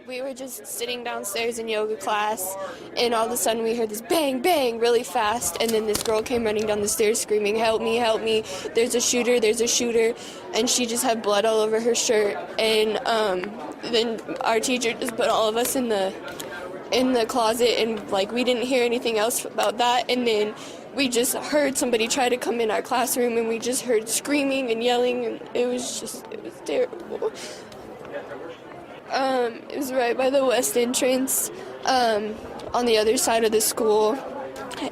We were just sitting downstairs in yoga class, and all of a sudden we heard this bang, bang, really fast, and then this girl came running down the stairs screaming, help me, there's a shooter, and she just had blood all over her shirt, and then our teacher just put all of us in the closet, and like we didn't hear anything else about that, and then we just heard somebody try to come in our classroom, and we just heard screaming and yelling, and it was terrible. It was right by the west entrance, on the other side of the school,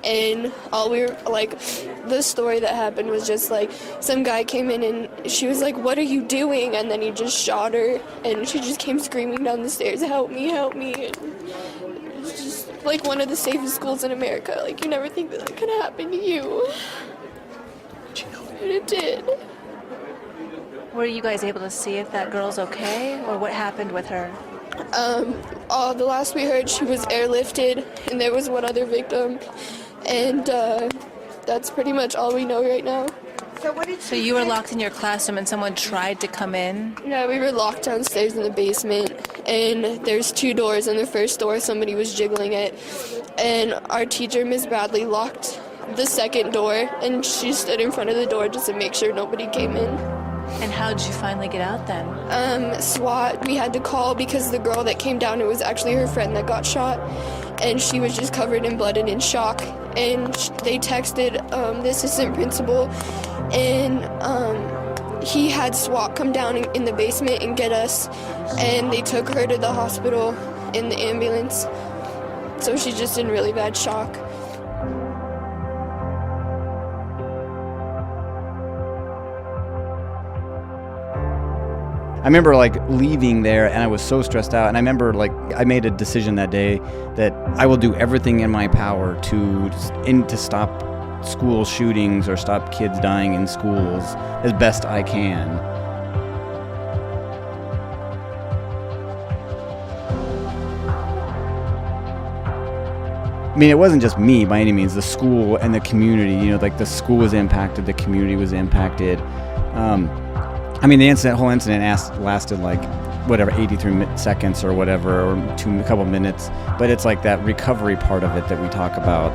and the story that happened was just like, some guy came in and she was like, what are you doing? And then he just shot her, and she just came screaming down the stairs, help me, and it's just like one of the safest schools in America. Like, you never think that could happen to you, but it did. Were you guys able to see if that girl's okay, or what happened with her? The last we heard, she was airlifted, and there was one other victim, and that's pretty much all we know right now. So you were locked in your classroom and someone tried to come in? Yeah, we were locked downstairs in the basement, and there's 2 doors, and the first door somebody was jiggling it, and our teacher, Ms. Bradley, locked the second door, and she stood in front of the door just to make sure nobody came in. And how did you finally get out then? SWAT, we had to call because the girl that came down, it was actually her friend that got shot, and she was just covered in blood and in shock, and they texted the assistant principal, and he had SWAT come down in the basement and get us, and they took her to the hospital in the ambulance, so she's just in really bad shock. I remember leaving there, and I was so stressed out, and I remember I made a decision that day that I will do everything in my power to stop school shootings or stop kids dying in schools as best I can. I mean, it wasn't just me by any means, the school and the community, the school was impacted, the community was impacted. The whole incident lasted 83 seconds or whatever, or a couple minutes. But it's that recovery part of it that we talk about.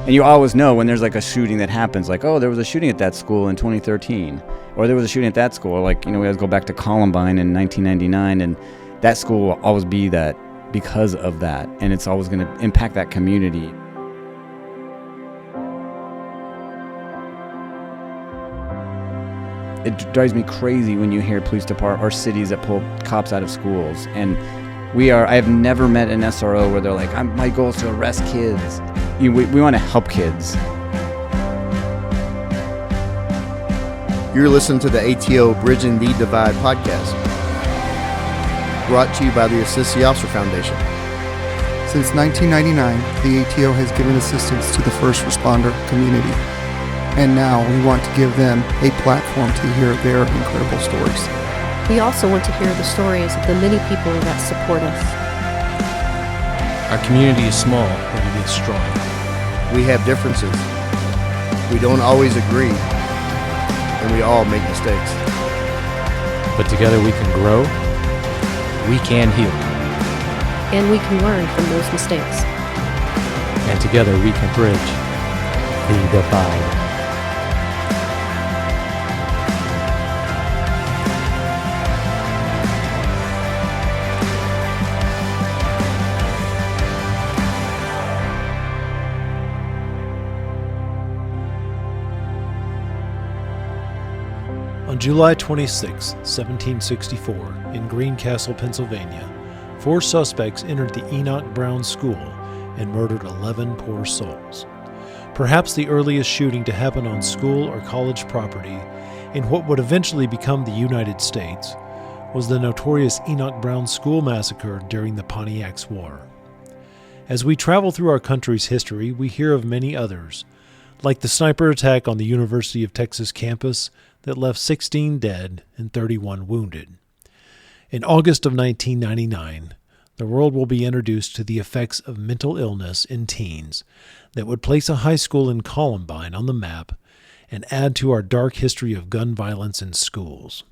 And you always know when there's a shooting that happens, there was a shooting at that school in 2013, or there was a shooting at that school. We always go back to Columbine in 1999, and that school will always be that because of that, and it's always going to impact that community. It drives me crazy when you hear police department or cities that pull cops out of schools. And I have never met an SRO where they're like, my goal is to arrest kids. We want to help kids. You're listening to the ATO Bridging the Divide podcast, brought to you by the Assist the Officer Foundation. Since 1999, the ATO has given assistance to the first responder community. And now we want to give them a platform to hear their incredible stories. We also want to hear the stories of the many people that support us. Our community is small, but it is strong. We have differences. We don't always agree, and we all make mistakes. But together we can grow, we can heal. And we can learn from those mistakes. And together we can bridge the divide. On July 26, 1764, in Greencastle, Pennsylvania, 4 suspects entered the Enoch Brown School and murdered 11 poor souls. Perhaps the earliest shooting to happen on school or college property in what would eventually become the United States was the notorious Enoch Brown School massacre during the Pontiac's War. As we travel through our country's history, we hear of many others, like the sniper attack on the University of Texas campus that left 16 dead and 31 wounded. In August of 1999, the world will be introduced to the effects of mental illness in teens that would place a high school in Columbine on the map and add to our dark history of gun violence in schools.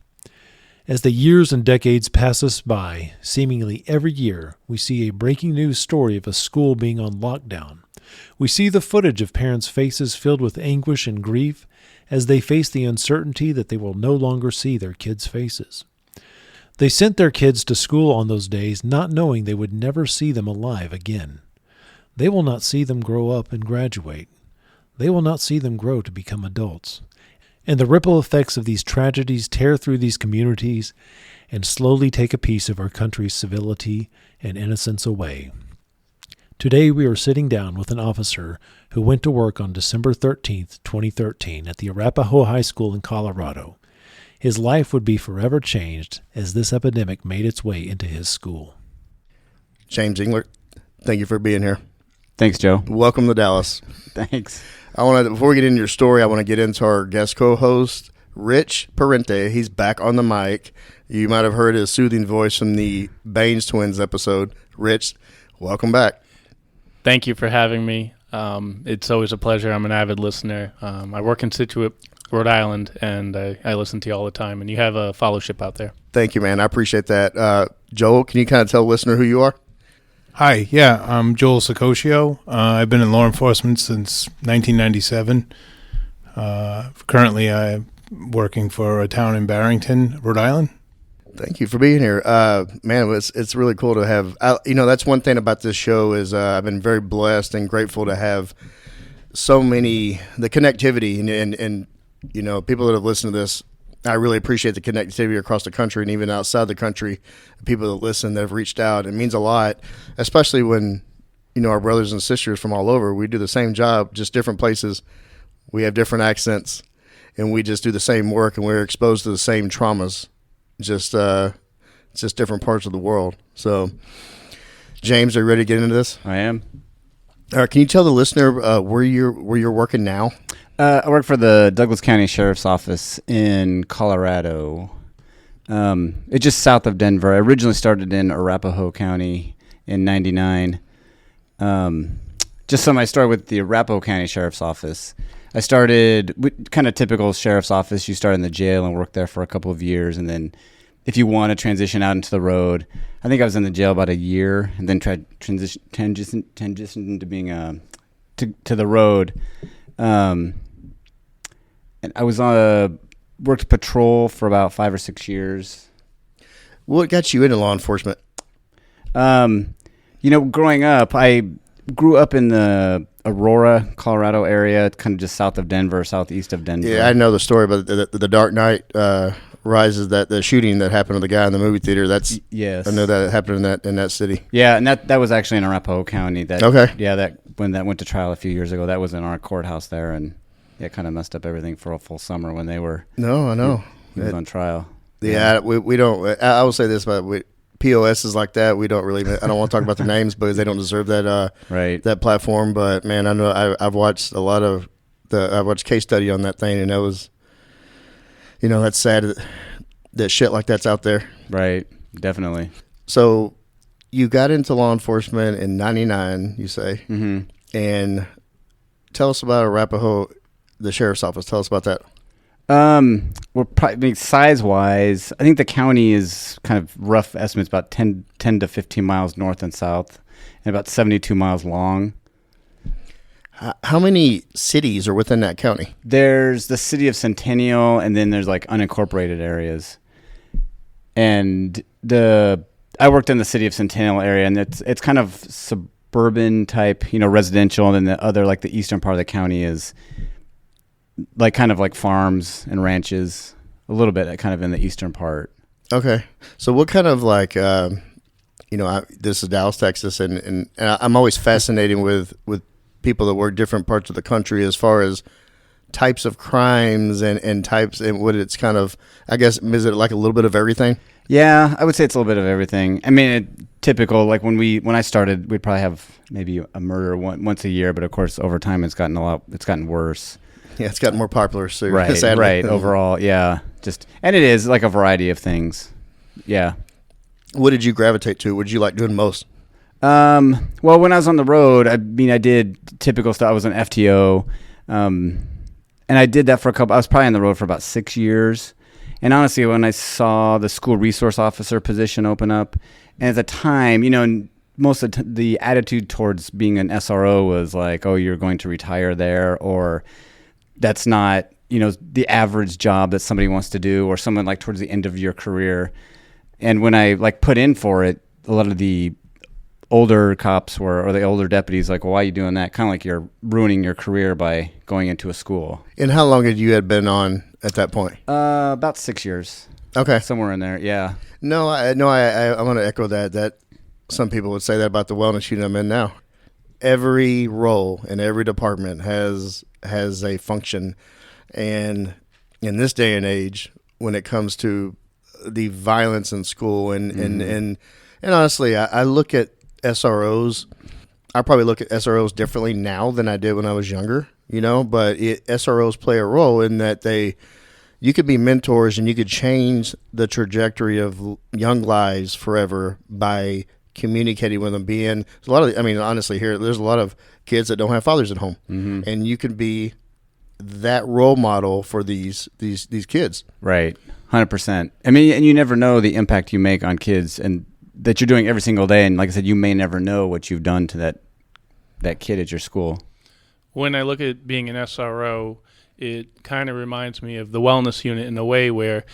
As the years and decades pass us by, seemingly every year, we see a breaking news story of a school being on lockdown. We see the footage of parents' faces filled with anguish and grief as they face the uncertainty that they will no longer see their kids' faces. They sent their kids to school on those days not knowing they would never see them alive again. They will not see them grow up and graduate. They will not see them grow to become adults. And the ripple effects of these tragedies tear through these communities and slowly take a piece of our country's civility and innocence away. Today we are sitting down with an officer who went to work on December 13th, 2013 at the Arapahoe High School in Colorado. His life would be forever changed as this epidemic made its way into his school. James Englert, thank you for being here. Thanks, Joe. Welcome to Dallas. Thanks. Before we get into your story, I want to get into our guest co-host, Rich Parente. He's back on the mic. You might have heard his soothing voice from the Baines Twins episode. Rich, welcome back. Thank you for having me. It's always a pleasure. I'm an avid listener. I work in Scituate, Rhode Island, and I listen to you all the time, and you have a fellowship out there. Thank you, man. I appreciate that. Joel, can you kind of tell the listener who you are? Hi, yeah, I'm Joel Sicoscio. I've been in law enforcement since 1997. Currently, I'm working for a town in Barrington, Rhode Island. Thank you for being here. Man, it's really cool to have, that's one thing about this show is I've been very blessed and grateful to have so many, the connectivity and people that have listened to this. I really appreciate the connectivity across the country and even outside the country, people that listen that have reached out. It means a lot, especially when, our brothers and sisters from all over, we do the same job, just different places. We have different accents and we just do the same work and we're exposed to the same traumas, just different parts of the world. So, James, are you ready to get into this? I am. All right, can you tell the listener where you're working now? I work for the Douglas County Sheriff's Office in Colorado. It's just south of Denver. I originally started in Arapahoe County in '99. Just I started with the Arapahoe County Sheriff's Office. I started kind of typical sheriff's office. You start in the jail and work there for a couple of years, and then if you want to transition out into the road, I think I was in the jail about a year, and then tried transition into being to the road. And I was worked patrol for about 5 or 6 years. What got you into law enforcement? Growing up, I grew up in the Aurora, Colorado area, kind of just south of Denver, southeast of Denver. Yeah, I know the story about the Dark Knight Rises, that the shooting that happened to the guy in the movie theater. Yes. I know that happened in that city. Yeah, and that was actually in Arapahoe County. Okay. Yeah, when that went to trial a few years ago, that was in our courthouse there, and it kind of messed up everything for a full summer when they were. No, I know. He was on trial. Yeah, we don't. I will say this, but POSs like that, we don't really. I don't want to talk about the names because they don't deserve that. Right. That platform, but man, I know I've watched a lot of I watched case study on that thing, and it was, that's sad that shit like that's out there. Right. Definitely. So, you got into law enforcement in '99, you say, and tell us about Arapahoe, the sheriff's office. Tell us about that. We're probably size-wise, I think the county is kind of rough estimates about 10 to 15 miles north and south, and about 72 miles long. How many cities are within that county? There's the city of Centennial, and then there's like unincorporated areas. And I worked in the city of Centennial area, and it's kind of suburban type, residential, and then the other, like the eastern part of the county is like kind of like farms and ranches, a little bit kind of in the eastern part. Okay. So what kind of like, this is Dallas, Texas, and I'm always fascinated with people that work different parts of the country as far as types of crimes and types and what it's kind of, I guess, is it like a little bit of everything? Yeah, I would say it's a little bit of everything. I mean, typical, like when I started, we'd probably have maybe a murder once a year, but of course over time it's gotten worse. Yeah, it's gotten more popular. So right, sadly. Right. Overall, yeah. And it is like a variety of things. Yeah. What did you gravitate to? What did you like doing most? Well, when I was on the road, I did typical stuff. I was an FTO, and And I did that for I was probably on the road for about 6 years. And honestly, when I saw the school resource officer position open up, and at the time, most of the attitude towards being an SRO was like, oh, you're going to retire there, or that's not, the average job that somebody wants to do, or someone like towards the end of your career. And when I like put in for it, a lot of the older cops or the older deputies like, well, why are you doing that? Kind of like you're ruining your career by going into a school. And how long had you been on at that point? About 6 years. Okay. Somewhere in there, yeah. No, I want to echo that some people would say that about the wellness unit I'm in now. Every role in every department has a function. And in this day and age, when it comes to the violence in school and honestly, I look at SROs. I probably look at SROs differently now than I did when I was younger, but SROs play a role in that you could be mentors and you could change the trajectory of young lives forever by communicating with them. There's a lot of, honestly, there's a lot of kids that don't have fathers at home, and you can be that role model for these kids. Right. 100%. And you never know the impact you make on kids and that you're doing every single day. And like I said, you may never know what you've done to that kid at your school. When I look at being an SRO, it kind of reminds me of the wellness unit in a way where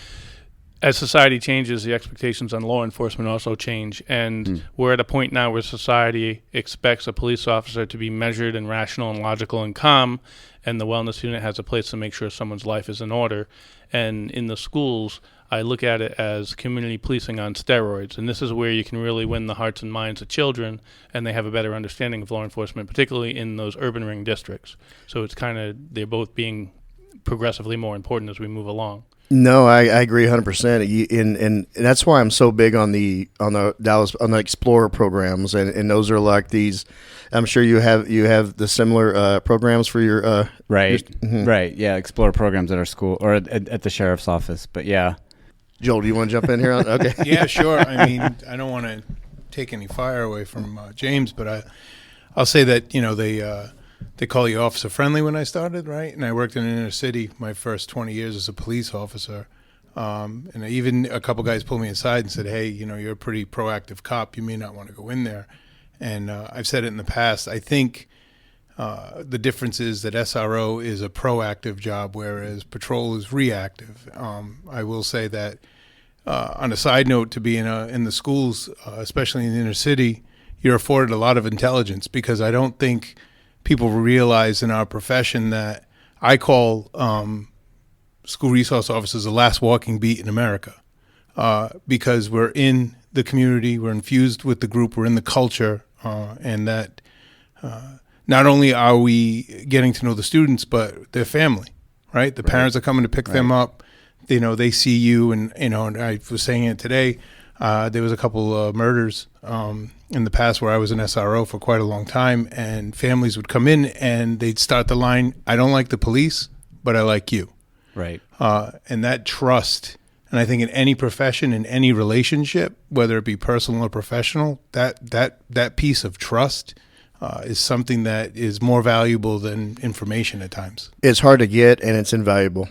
as society changes, the expectations on law enforcement also change. And we're at a point now where society expects a police officer to be measured and rational and logical and calm. And the wellness unit has a place to make sure someone's life is in order. And in the schools, I look at it as community policing on steroids. And this is where you can really win the hearts and minds of children, and they have a better understanding of law enforcement, particularly in those urban ring districts. So it's they're both being progressively more important as we move along. No, I agree 100%. And that's why I'm so big on the Explorer programs, and those are like these. I'm sure you have the similar programs for your right, right, yeah, Explorer programs at our school or at the sheriff's office. But yeah, Joel, do you want to jump in here? Okay, yeah, sure. I don't want to take any fire away from James, but I'll say that they call you officer friendly when I started, right? And I worked in an inner city my first 20 years as a police officer. And even a couple guys pulled me aside and said, hey, you're a pretty proactive cop. You may not want to go in there. And I've said it in the past. I think the difference is that SRO is a proactive job, whereas patrol is reactive. I will say that on a side note, to be in the schools, especially in the inner city, you're afforded a lot of intelligence, because I don't think people realize in our profession that I call school resource officers the last walking beat in America, because we're in the community, we're infused with the group, we're in the culture, and that not only are we getting to know the students, but their family, right? The parents are coming to pick them up. They see you, and I was saying it today. There was a couple of murders in the past where I was an SRO for quite a long time, and families would come in and they'd start the line, I don't like the police, but I like you. Right. And that trust, and I think in any profession, in any relationship, whether it be personal or professional, that piece of trust is something that is more valuable than information at times. It's hard to get, and it's invaluable.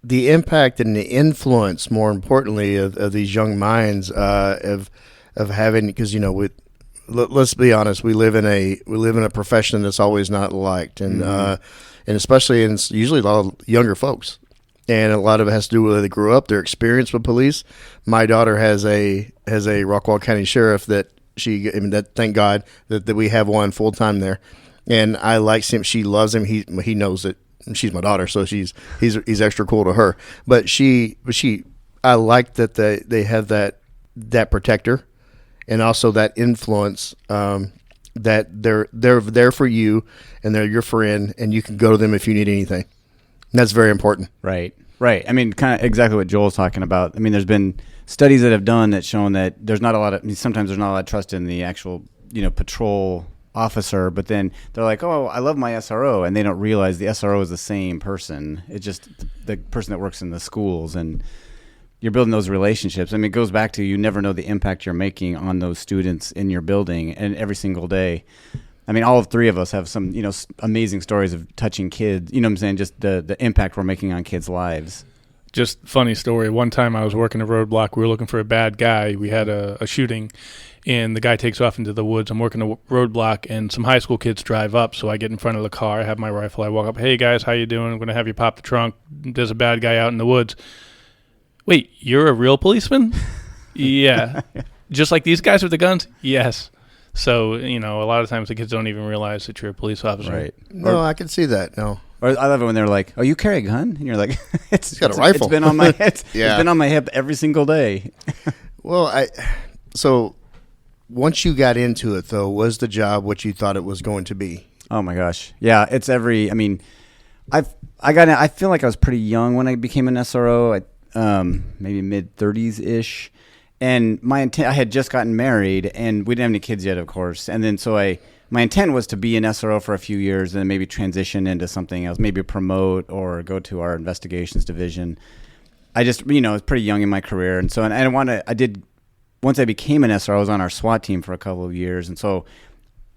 The impact and the influence, more importantly, of these young minds of having, because let's be honest, we live in a profession that's always not liked, and especially in usually a lot of younger folks, and a lot of it has to do with where they grew up, their experience with police. My daughter has a Rockwall County sheriff that thank God that we have one full time there, and I like him. She loves him. He knows it. She's my daughter, so he's extra cool to her. But I like that they have that protector, and also that influence, that they're there for you, and they're your friend, and you can go to them if you need anything. And that's very important. Right. Kind of exactly what Joel's talking about. There's been studies that have done that shown that there's not a lot of. Sometimes there's not a lot of trust in the actual patrol officer, but then they're like, oh, I love my SRO, and they don't realize the SRO is the same person. It's just the person that works in the schools, and you're building those relationships. It goes back to, you never know the impact you're making on those students in your building and every single day. I mean, all three of us have some, amazing stories of touching kids. You know what I'm saying? Just the impact we're making on kids' lives. Just funny story. One time I was working a roadblock. We were looking for a bad guy. We had a shooting, and the guy takes off into the woods. I'm working a roadblock, and some high school kids drive up. So I get in front of the car. I have my rifle. I walk up. Hey, guys, how you doing? I'm going to have you pop the trunk. There's a bad guy out in the woods. Wait, you're a real policeman? Yeah. Just like these guys with the guns? Yes. So, a lot of times the kids don't even realize that you're a police officer. Right. No, I can see that. No. Or I love it when they're like, "Oh, you carry a gun?" And you're like, He's got a rifle. It's been on my head. Yeah. It's been on my hip every single day." Well, so once you got into it, though, was the job what you thought it was going to be? Oh my gosh, yeah. It's I feel like I was pretty young when I became an SRO. Maybe mid 30s ish, and I had just gotten married, and we didn't have any kids yet, of course. And then my intent was to be an SRO for a few years and then maybe transition into something else, maybe promote or go to our investigations division. I just, was pretty young in my career. And so, once I became an SRO, I was on our SWAT team for a couple of years. And so,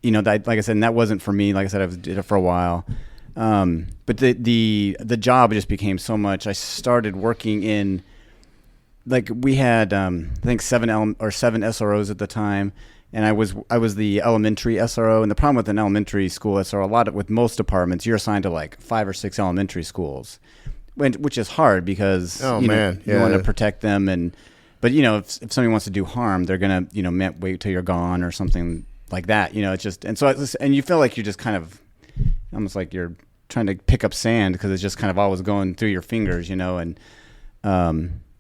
like I said, and that wasn't for me. Like I said, I did it for a while. But the job just became so much. I started working in, we had, I think 7 SROs at the time. And I was the elementary SRO, and the problem with an elementary school SRO, with most departments, you're assigned to 5 or 6 elementary schools, which is hard because you want to protect them, but if somebody wants to do harm, they're gonna wait till you're gone or something like that. It's just and you feel like you're just kind of almost like you're trying to pick up sand because it's just kind of always going through your fingers,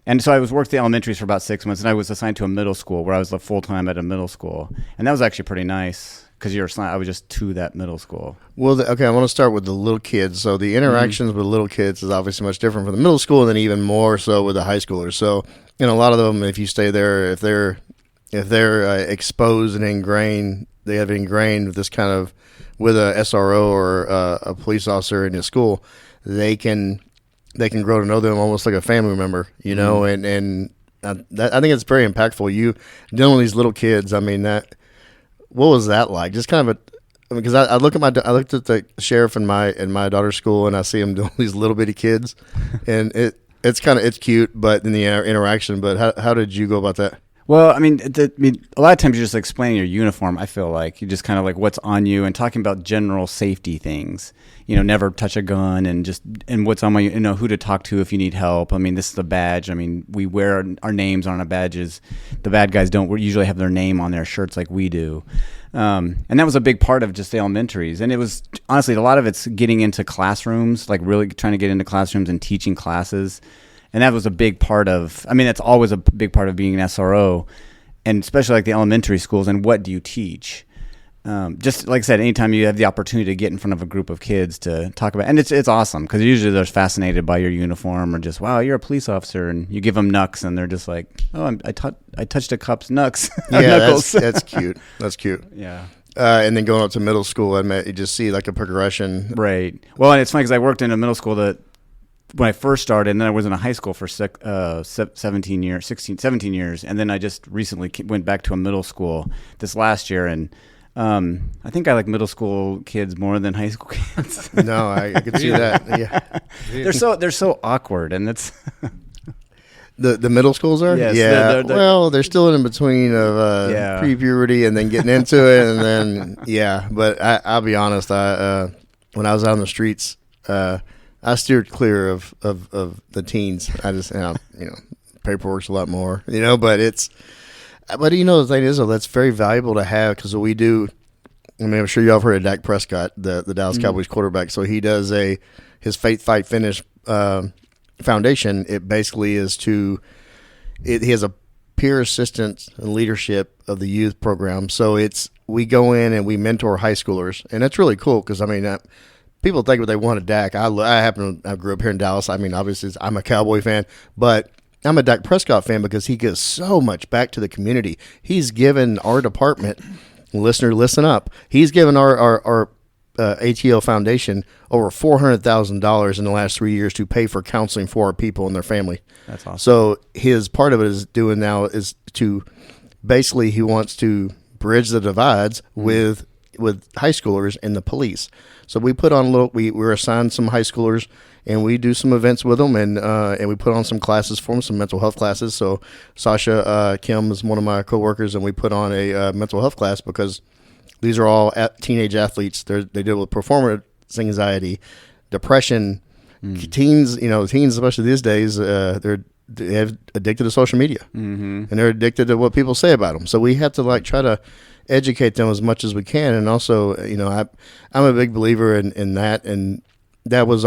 And so I worked the elementaries for about 6 months, and I was assigned to a middle school where I was full-time at a middle school. And that was actually pretty nice because I was just to that middle school. Well, I want to start with the little kids. So the interactions with little kids is obviously much different from the middle school, and then even more so with the high schoolers. So, a lot of them, if you stay there, if they're exposed and ingrained, they have ingrained this kind of, with a SRO or a police officer in your school, they can grow to know them almost like a family member, and I think it's very impactful. You dealing with these little kids. I mean, what was that like? Just kind of because I looked at the sheriff in my daughter's school, and I see him doing these little bitty kids, and it's cute, but in the interaction. But how did you go about that? Well, I mean, a lot of times you're just explaining your uniform. I feel like you just kind of what's on you and talking about general safety things. Never touch a gun and what's on my, who to talk to if you need help. I mean, this is the badge. I mean, we wear our names on our badges. The bad guys don't usually have their name on their shirts like we do. And that was a big part of just the elementaries. And it was, honestly, a lot of it's getting into classrooms, really trying to get into classrooms and teaching classes. And that was a big part of, that's always a big part of being an SRO, and especially the elementary schools. And what do you teach? Just like I said, anytime you have the opportunity to get in front of a group of kids to talk about, and it's awesome because usually they're fascinated by your uniform or just, wow, you're a police officer, and you give them knucks and they're just like, oh, I touched a cop's knucks. Yeah, that's cute. That's cute. Yeah. And then going up to middle school, you just see a progression. Right. Well, and it's funny because I worked in a middle school when I first started, and then I was in a high school for 17 years, and then I just recently went back to a middle school this last year, and I think I like middle school kids more than high school kids. No, I could see that. Yeah, they're so awkward, and it's the middle schools are. Yes, yeah. They're still in between of pre-puberty and then getting into it, and then But I'll be honest. When I was out on the streets, I steered clear of the teens. I just paperwork's a lot more, but it's. But the thing is, though, that's very valuable to have because we do. I'm sure y'all have heard of Dak Prescott, the Dallas Cowboys quarterback. So he does his Faith Fight Finish foundation. It basically is he has a peer assistance and leadership of the youth program. So we go in and we mentor high schoolers, and that's really cool because people think what they want of Dak. I grew up here in Dallas. Obviously I'm a Cowboy fan, but I'm a Dak Prescott fan because he gives so much back to the community. He's given our department, listener, listen up. He's given our ATL Foundation over $400,000 in the last 3 years to pay for counseling for our people and their family. That's awesome. So his part of it is he wants to bridge the divides with with high schoolers and the police. So we put on we're assigned some high schoolers, and we do some events with them, and we put on some classes for them, some mental health classes. So Sasha Kim is one of my coworkers, and we put on a mental health class because these are all teenage athletes. They deal with performance anxiety, depression. Teens, especially these days, they have addicted to social media, and they're addicted to what people say about them. So we have to try to educate them as much as we can. And also, I'm a big believer in that, and that was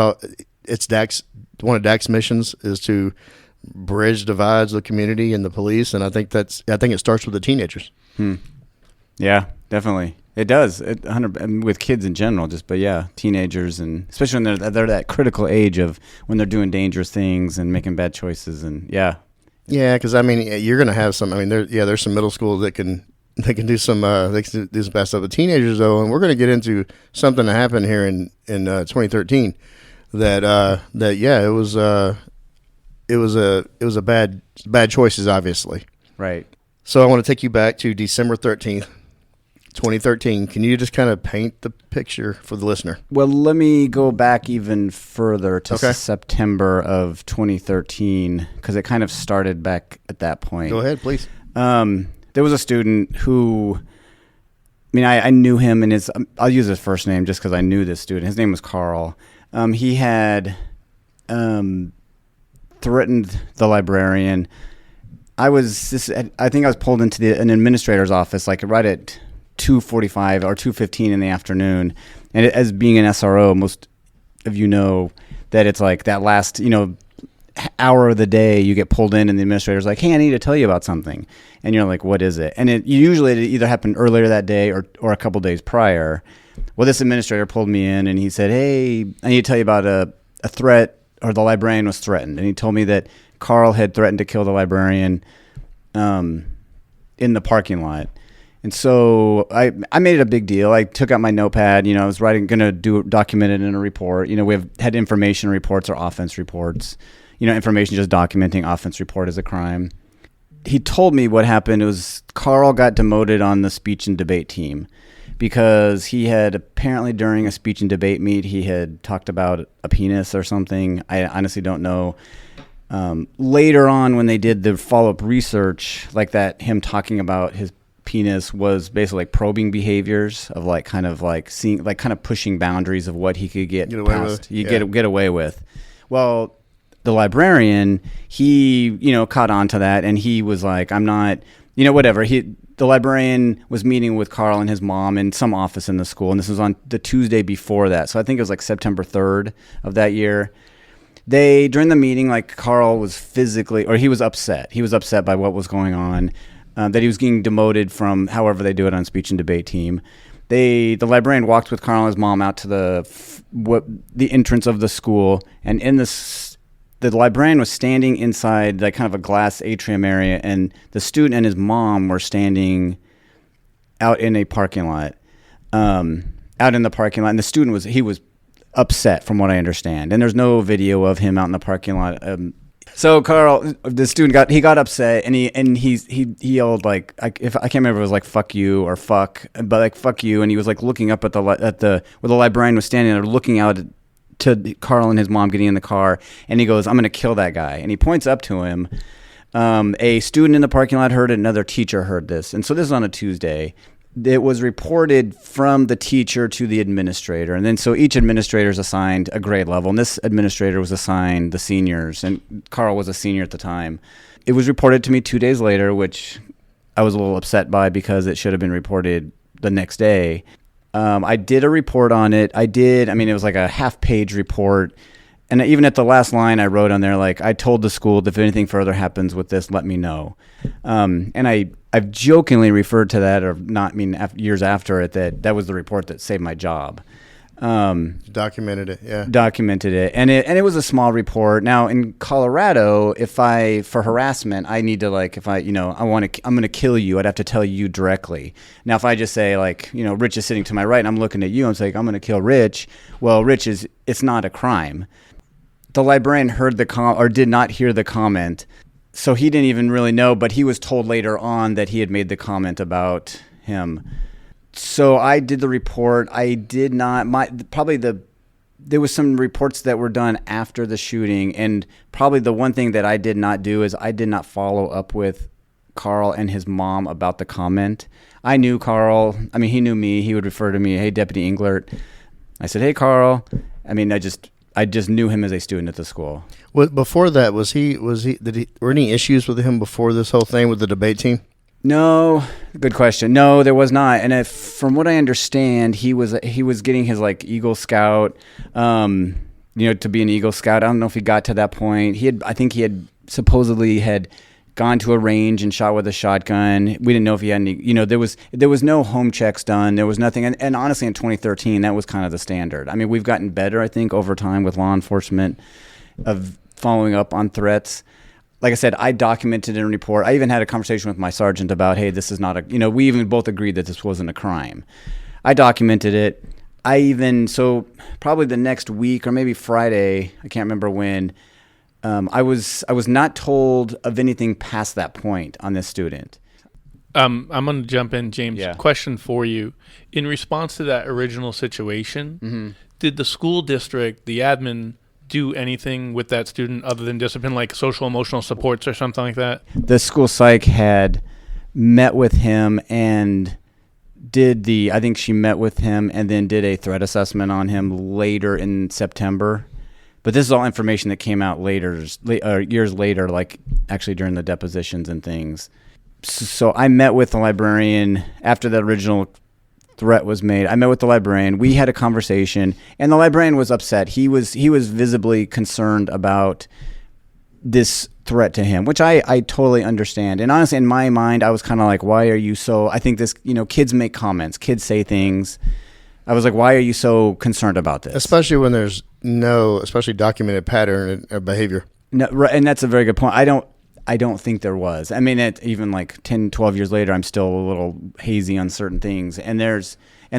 it's one of Dak's missions is to bridge divides the community and the police, and I think it starts with the teenagers. Yeah, definitely. It does. With kids in general, teenagers, and especially when they're that critical age of when they're doing dangerous things and making bad choices, and yeah, because you're gonna have some. There's some middle schools that can do some bad stuff. With teenagers though, and we're gonna get into something that happened here in 2013 it was a bad choices, obviously. Right. So I want to take you back to December 13th. 2013. Can you just kind of paint the picture for the listener? Well, let me go back even further to September of 2013 because it kind of started back at that point. Go ahead, please. There was a student who, I knew him, and I'll use his first name just because I knew this student. His name was Carl. He had threatened the librarian. I think I was pulled into an administrator's office right at 2:45 or 2:15 in the afternoon, and as being an SRO, most of you know that it's that last hour of the day you get pulled in, and the administrator's like, "Hey, I need to tell you about something," and you're like, "What is it?" And it either happened earlier that day or a couple days prior. Well, this administrator pulled me in, and he said, "Hey, I need to tell you about a threat, or the librarian was threatened," and he told me that Carl had threatened to kill the librarian in the parking lot. And so I made it a big deal. I took out my notepad. I was going to document it in a report. We've had information reports or offense reports. Information just documenting offense report as a crime. He told me what happened. It was Carl got demoted on the speech and debate team because he had apparently during a speech and debate meet, he had talked about a penis or something. I honestly don't know. Later on, when they did the follow-up research, him talking about his penis was basically probing behaviors of seeing kind of pushing boundaries of what he could get past. Get away with. Well, the librarian, he caught on to that, and he was like, I'm not, whatever. The librarian was meeting with Carl and his mom in some office in the school, and this was on the Tuesday before that. So I think it was September 3rd of that year. During the meeting, Carl was he was upset. He was upset by what was going on. That he was getting demoted from however they do it on speech and debate team. The librarian walked with Carl and his mom out to the entrance of the school, and the librarian was standing inside kind of a glass atrium area, and the student and his mom were standing out in a parking lot, and the student was upset from what I understand, and there's no video of him out in the parking lot. So Carl, the student got upset, and he yelled I can't remember if it was fuck you or fuck, but fuck you, and he was looking up at where the librarian was standing there, looking out to Carl and his mom getting in the car, and he goes, "I'm going to kill that guy," and he points up to him. A student in the parking lot heard it, another teacher heard this, and so this is on a Tuesday. It was reported from the teacher to the administrator, and then so each administrator is assigned a grade level, and this administrator was assigned the seniors, and Carl was a senior at the time. It was reported to me 2 days later, which I was a little upset by because it should have been reported the next day. I did a report on it. It was a half-page report, and even at the last line I wrote on there, I told the school, if anything further happens with this, let me know. And I've jokingly referred to that, or not, years after it, that was the report that saved my job. Documented it, yeah. Documented it, and it was a small report. Now in Colorado, for harassment, I need to I'm going to kill you. I'd have to tell you directly. Now if I just say Rich is sitting to my right, and I'm looking at you, I'm saying I'm going to kill Rich. Well, it's not a crime. The librarian heard did not hear the comment. So he didn't even really know, but he was told later on that he had made the comment about him. So I did the report. I did not. There was some reports that were done after the shooting, and probably the one thing that I did not do is I did not follow up with Carl and his mom about the comment. I knew Carl. I mean, he knew me. He would refer to me, "Hey, Deputy Englert." I said, "Hey, Carl." I mean, I just knew him as a student at the school. Well, before that, were any issues with him before this whole thing with the debate team? No, good question. No, there was not. And from what I understand, he was getting his like Eagle Scout, to be an Eagle Scout. I don't know if he got to that point. I think he had supposedly had gone to a range and shot with a shotgun. We didn't know if he had any. There was no home checks done. There was nothing. And honestly, in 2013, that was kind of the standard. I mean, we've gotten better, I think, over time with law enforcement of following up on threats. Like I said, I documented in a report. I even had a conversation with my sergeant about, hey, this is not we even both agreed that this wasn't a crime. I documented it. So probably the next week or maybe Friday, I can't remember when, I was not told of anything past that point on this student. I'm going to jump in, James. Yeah. Question for you. In response to that original situation, did the school district, the admin, do anything with that student other than discipline, like social emotional supports or something like that? The school psych had met with him and I think she met with him and then did a threat assessment on him later in September. But this is all information that came out later, years later, like actually during the depositions and things. So I met with the librarian after the original threat was made. I met with the librarian. We had a conversation, and the librarian was upset. He was visibly concerned about this threat to him, which I totally understand. And honestly, in my mind, I was kind of like, why are you so? I think this, kids make comments, kids say things. I was like, why are you so concerned about this? Especially when there's no, especially documented pattern of behavior. No, right, and that's a very good point. I don't think there was. I mean, even like 10, 12 years later, I'm still a little hazy on certain things. And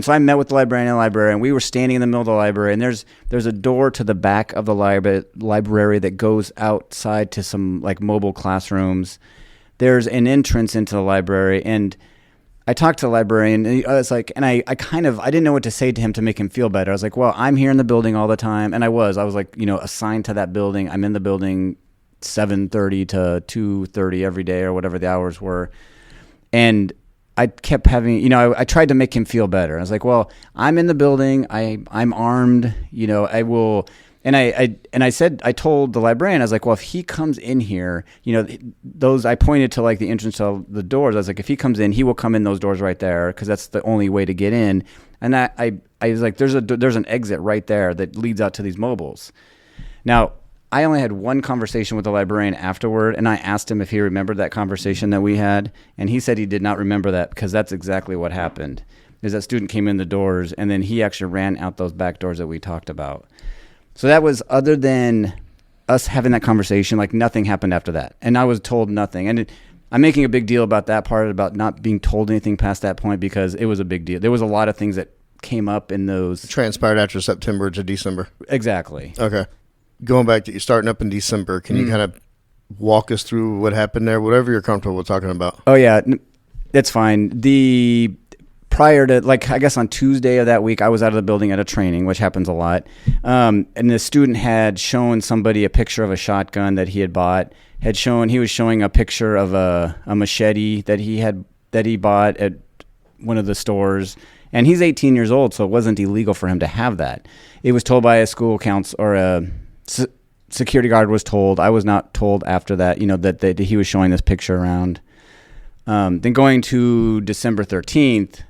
so I met with the librarian in the library, and we were standing in the middle of the library, and there's a door to the back of the library that goes outside to some like mobile classrooms. There's an entrance into the library, and I talked to the librarian, and I was like, and I didn't know what to say to him to make him feel better. I was like, well, I'm here in the building all the time. And I was like, assigned to that building. I'm in the building 7:30 to 2:30 every day or whatever the hours were. And I kept having, I tried to make him feel better. I was like, well, I'm in the building. I'm armed, I will. And I told the librarian, I was like, well, if he comes in here, I pointed to like the entrance to the doors. I was like, if he comes in, he will come in those doors right there, because that's the only way to get in. And I was like, there's an exit right there that leads out to these mobiles. Now, I only had one conversation with the librarian afterward, and I asked him if he remembered that conversation that we had, and he said he did not remember that, because that's exactly what happened. Is that student came in the doors, and then he actually ran out those back doors that we talked about. So that was, other than us having that conversation, like nothing happened after that. And I was told nothing. And I'm making a big deal about that part, about not being told anything past that point, because it was a big deal. There was a lot of things that came up in those. It transpired after September to December. Exactly. Okay. Going back to you starting up in December, can you kind of walk us through what happened there, whatever you're comfortable with talking about? Oh, yeah. That's fine. Prior to, like, I guess on Tuesday of that week, I was out of the building at a training, which happens a lot. And the student had shown somebody a picture of a shotgun that he had bought. He was showing a picture of a machete that he bought at one of the stores. And he's 18 years old, so it wasn't illegal for him to have that. It was told by a school counsel, or a security guard was told. I was not told after that, that he was showing this picture around. Then going to December 13th,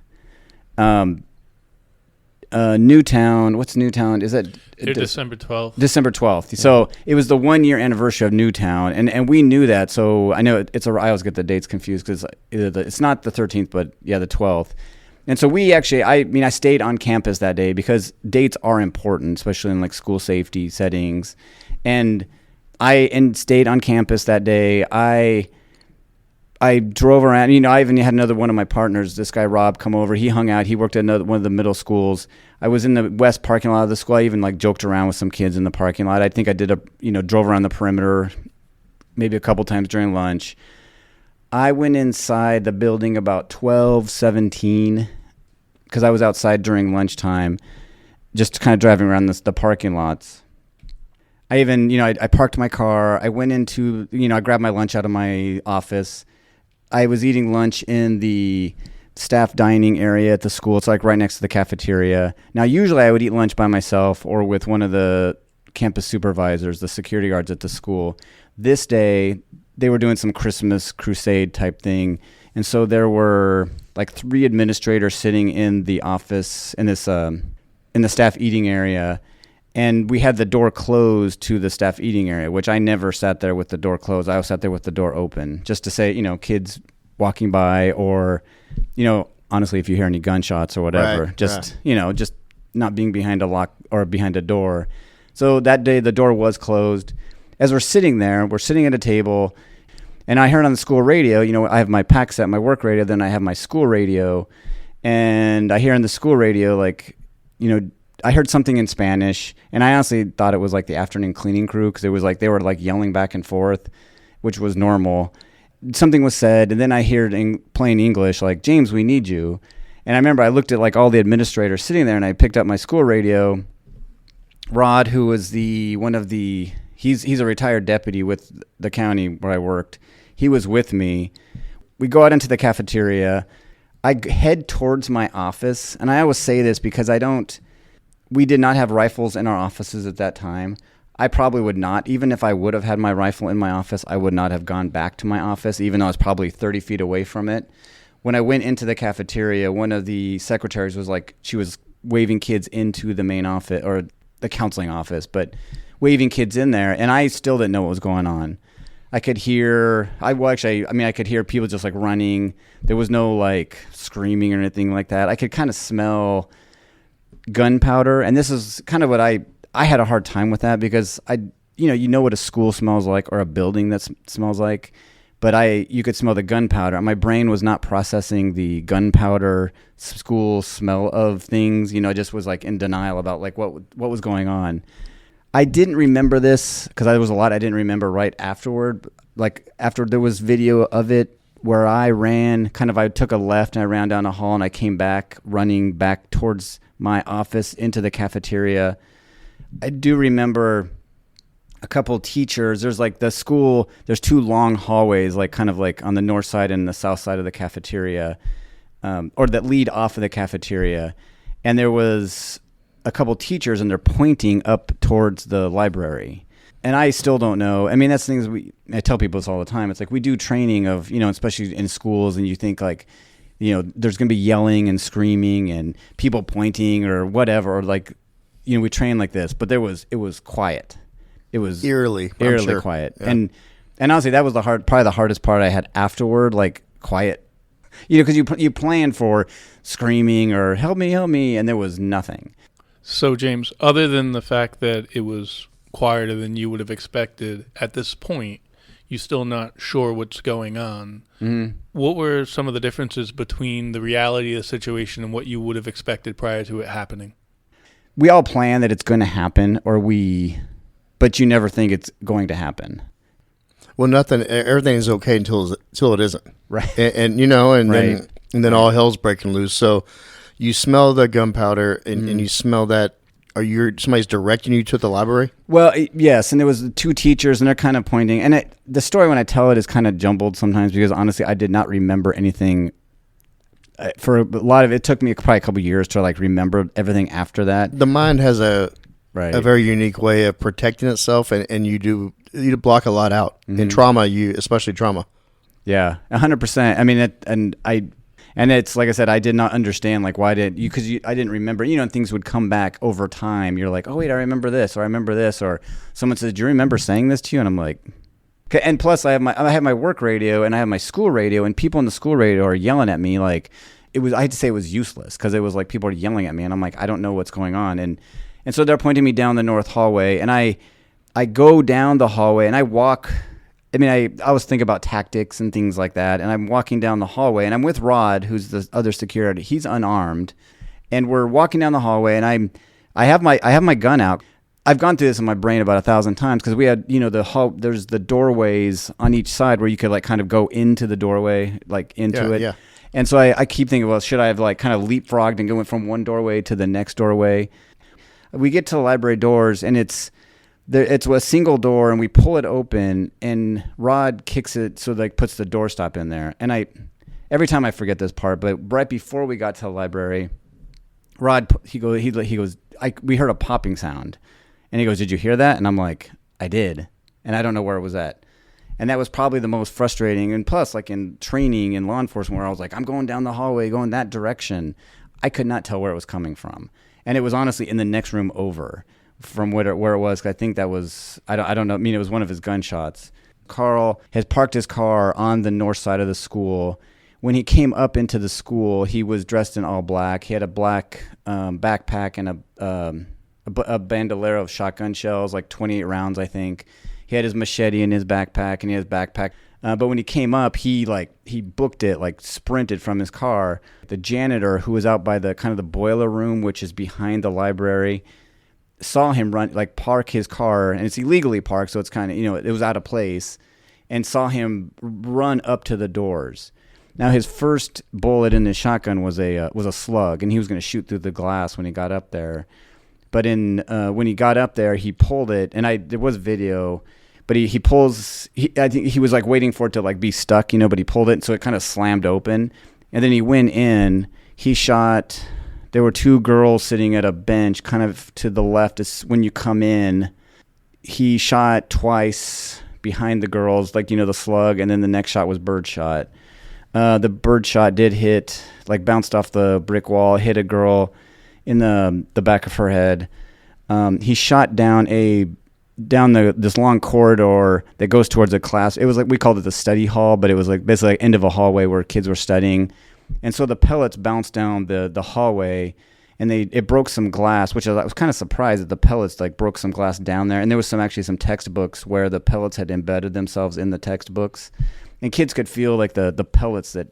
Newtown. What's Newtown? Is that December 12th? December 12th. Yeah. So it was the 1 year anniversary of Newtown, and we knew that. So I know I always get the dates confused, because it's not the 13th, but yeah, the 12th. And so we actually, I stayed on campus that day, because dates are important, especially in like school safety settings. And I stayed on campus that day. I drove around, I even had another one of my partners, this guy Rob, come over. He hung out. He worked at one of the middle schools. I was in the west parking lot of the school. I even like joked around with some kids in the parking lot. I think I did drove around the perimeter maybe a couple times during lunch. I went inside the building about 12:17, because I was outside during lunchtime, just kind of driving around the parking lots. I even, I parked my car. I went into, I grabbed my lunch out of my office. I was eating lunch in the staff dining area at the school. It's like right next to the cafeteria. Now, usually I would eat lunch by myself or with one of the campus supervisors, the security guards at the school. This day, they were doing some Christmas crusade type thing. And so there were like 3 administrators sitting in the office in this, in the staff eating area. And we had the door closed to the staff eating area, which I never sat there with the door closed. I always sat there with the door open just to say, kids walking by or, honestly, if you hear any gunshots or whatever, just not being behind a lock or behind a door. So that day the door was closed. As we're sitting there, we're sitting at a table and I heard on the school radio, I have my pack set, my work radio, then I have my school radio. And I hear on the school radio, I heard something in Spanish, and I honestly thought it was like the afternoon cleaning crew because it was like they were like yelling back and forth, which was normal. Something was said, and then I heard in plain English like, "James, we need you." And I remember I looked at like all the administrators sitting there, and I picked up my school radio. Rod, who was he's a retired deputy with the county where I worked. He was with me. We go out into the cafeteria. I head towards my office, and I always say this because we did not have rifles in our offices at that time. I probably would not. Even if I would have had my rifle in my office, I would not have gone back to my office, even though I was probably 30 feet away from it. When I went into the cafeteria, one of the secretaries was like, she was waving kids into the main office or the counseling office, but waving kids in there. And I still didn't know what was going on. I could hear, I could hear people just like running. There was no like screaming or anything like that. I could kind of smell gunpowder, and this is kind of what I had a hard time with that because you know what a school smells like or a building that smells like, but you could smell the gunpowder. My brain was not processing the gunpowder school smell of things. I just was like in denial about like what was going on. I didn't remember this because there was a lot I didn't remember right afterward. Like after there was video of it where I took a left and I ran down a hall and I came back running back towards my office into the cafeteria. I do remember a couple teachers. There's like the school, there's 2 long hallways, like kind of like on the north side and the south side of the cafeteria, or that lead off of the cafeteria. And there was a couple teachers and they're pointing up towards the library. And I still don't know. I mean, that's things I tell people this all the time. It's like we do training of, especially in schools, and you think like, there's going to be yelling and screaming and people pointing or whatever, or like, we train like this, but it was quiet. It was eerily sure. Quiet. Yeah. And honestly, that was probably the hardest part I had afterward, like quiet, because you plan for screaming or help me. And there was nothing. So James, other than the fact that it was quieter than you would have expected at this point, you're still not sure what's going on. Mm-hmm. What were some of the differences between the reality of the situation and what you would have expected prior to it happening? We all plan that it's going to happen, but you never think it's going to happen. Well, everything is okay until it isn't. Right. And right. then all hell's breaking loose. So you smell the gunpowder and you smell that. Somebody's directing you to the library? Well, yes, and there was 2 teachers, and they're kind of pointing. And the story when I tell it is kind of jumbled sometimes because honestly, I did not remember anything. For a lot of it, took me probably a couple years to like remember everything after that. The mind has a very unique way of protecting itself, and you block a lot out. Mm-hmm. In trauma, especially trauma. Yeah, 100%. I mean, And it's like I said, I did not understand like why did you, because I didn't remember, and things would come back over time. You're like, oh wait, I remember this, or I remember this, or someone says, do you remember saying this to you? And I'm like, okay. And plus I have my work radio and I have my school radio, and people in the school radio are yelling at me like I had to say it was useless because it was like people are yelling at me, and I'm like, I don't know what's going on, and so they're pointing me down the north hallway, and I go down the hallway and I walk. I always think about tactics and things like that. And I'm walking down the hallway, and I'm with Rod, who's the other security. He's unarmed, and we're walking down the hallway, and I have my gun out. I've gone through this in my brain about 1,000 times because we had, there's the doorways on each side where you could like kind of go into the doorway, like into it. Yeah. And so I keep thinking, well, should I have like kind of leapfrogged and went from one doorway to the next doorway? We get to the library doors, and it's a single door, and we pull it open, and Rod kicks it, so like puts the doorstop in there. And every time I forget this part, but right before we got to the library, Rod, he goes, we heard a popping sound, and he goes, "Did you hear that?" And I'm like, "I did," and I don't know where it was at. And that was probably the most frustrating. And plus, like in training in law enforcement, where I was like, I'm going down the hallway, going that direction, I could not tell where it was coming from. And it was honestly in the next room over from where it was. 'Cause I think that was, I don't know. I mean, it was one of his gunshots. Carl has parked his car on the north side of the school. When he came up into the school, he was dressed in all black. He had a black backpack and a bandolero of shotgun shells, like 28 rounds, I think. He had his machete in his backpack, and he had his backpack. But when he came up, he booked it, like sprinted from his car. The janitor, who was out by the kind of the boiler room, which is behind the library, saw him run, like park his car, and it's illegally parked, so it's kind of, it was out of place, and saw him run up to the doors. Now his first bullet in his shotgun was a slug, and he was going to shoot through the glass when he got up there. But when he got up there, he pulled it, and there was video. But he pulls, I think he was like waiting for it to like be stuck, but he pulled it, and so it kind of slammed open. And then he went in, he shot, there were two girls sitting at a bench kind of to the left when you come in. He shot twice behind the girls, like, the slug, and then the next shot was birdshot. The birdshot did hit, like bounced off the brick wall, hit a girl in the back of her head. He shot down this long corridor that goes towards a class. It was like, we called it the study hall, but it was like basically like end of a hallway where kids were studying. And so the pellets bounced down the hallway, and it broke some glass, which I was kind of surprised that the pellets like broke some glass down there. And there was some textbooks where the pellets had embedded themselves in the textbooks, and kids could feel like the pellets that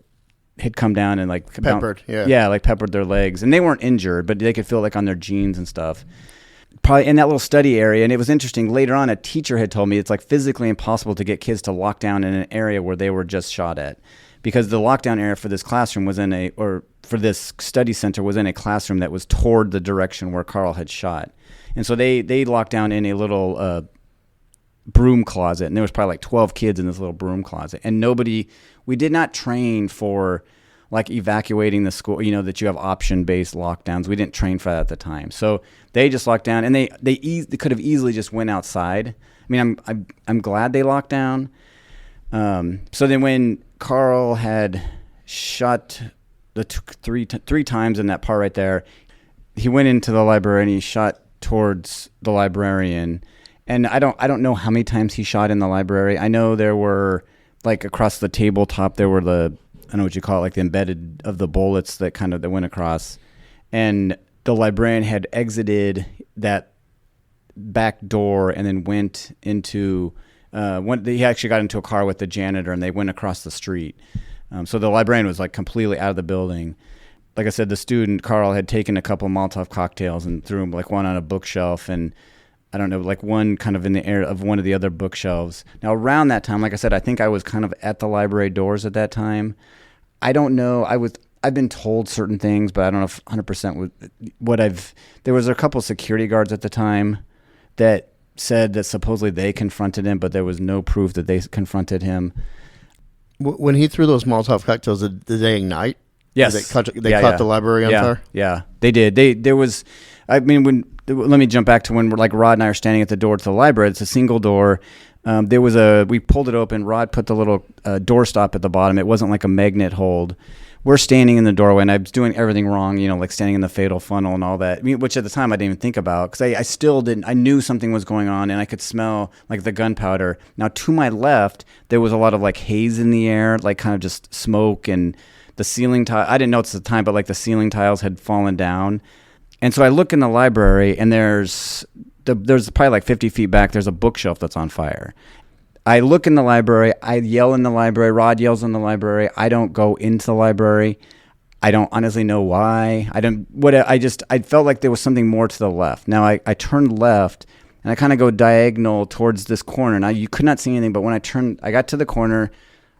had come down and like peppered, like peppered their legs, and they weren't injured, but they could feel like on their jeans and stuff. Probably in that little study area. And it was interesting. Later on, a teacher had told me it's like physically impossible to get kids to lock down in an area where they were just shot at, because the lockdown area for this classroom for this study center was in a classroom that was toward the direction where Carl had shot. And so they locked down in a little broom closet, and there was probably like 12 kids in this little broom closet. And we did not train for like evacuating the school, that you have option-based lockdowns. We didn't train for that at the time. So they just locked down, and they could have easily just went outside. I mean, I'm glad they locked down. So then when Carl had shot three times in that part right there, he went into the library and he shot towards the librarian. And I don't know how many times he shot in the library. I know there were, like, across the tabletop, there were I don't know what you call it, like the embedded of the bullets that went across. And the librarian had exited that back door and then went into, he actually got into a car with the janitor, and they went across the street. So the librarian was like completely out of the building. Like I said, the student, Carl, had taken a couple Molotov cocktails and threw them, like one on a bookshelf, and I don't know, like one kind of in the air of one of the other bookshelves. Now around that time, like I said, I think I was kind of at the library doors at that time. I don't know. I've been told certain things, but I don't know if 100% there was a couple security guards at the time that said that supposedly they confronted him, but there was no proof that they confronted him. When he threw those Molotov cocktails, did they ignite? Yes. They caught the library on fire? Yeah, they did. Let me jump back to when like Rod and I are standing at the door to the library. It's a single door. We pulled it open. Rod put the little doorstop at the bottom. It wasn't like a magnet hold. We're standing in the doorway, and I was doing everything wrong, like standing in the fatal funnel and all that, which at the time I didn't even think about, because I still didn't. I knew something was going on, and I could smell like the gunpowder. Now to my left, there was a lot of like haze in the air, like kind of just smoke, and the ceiling tile. I didn't notice at the time, but like the ceiling tiles had fallen down. And so I look in the library, and there's probably like 50 feet back, there's a bookshelf that's on fire. I look in the library, I yell in the library, Rod yells in the library. I don't go into the library. I don't honestly know why. I felt like there was something more to the left. Now I turned left, and I kind of go diagonal towards this corner. Now you could not see anything, but when I got to the corner,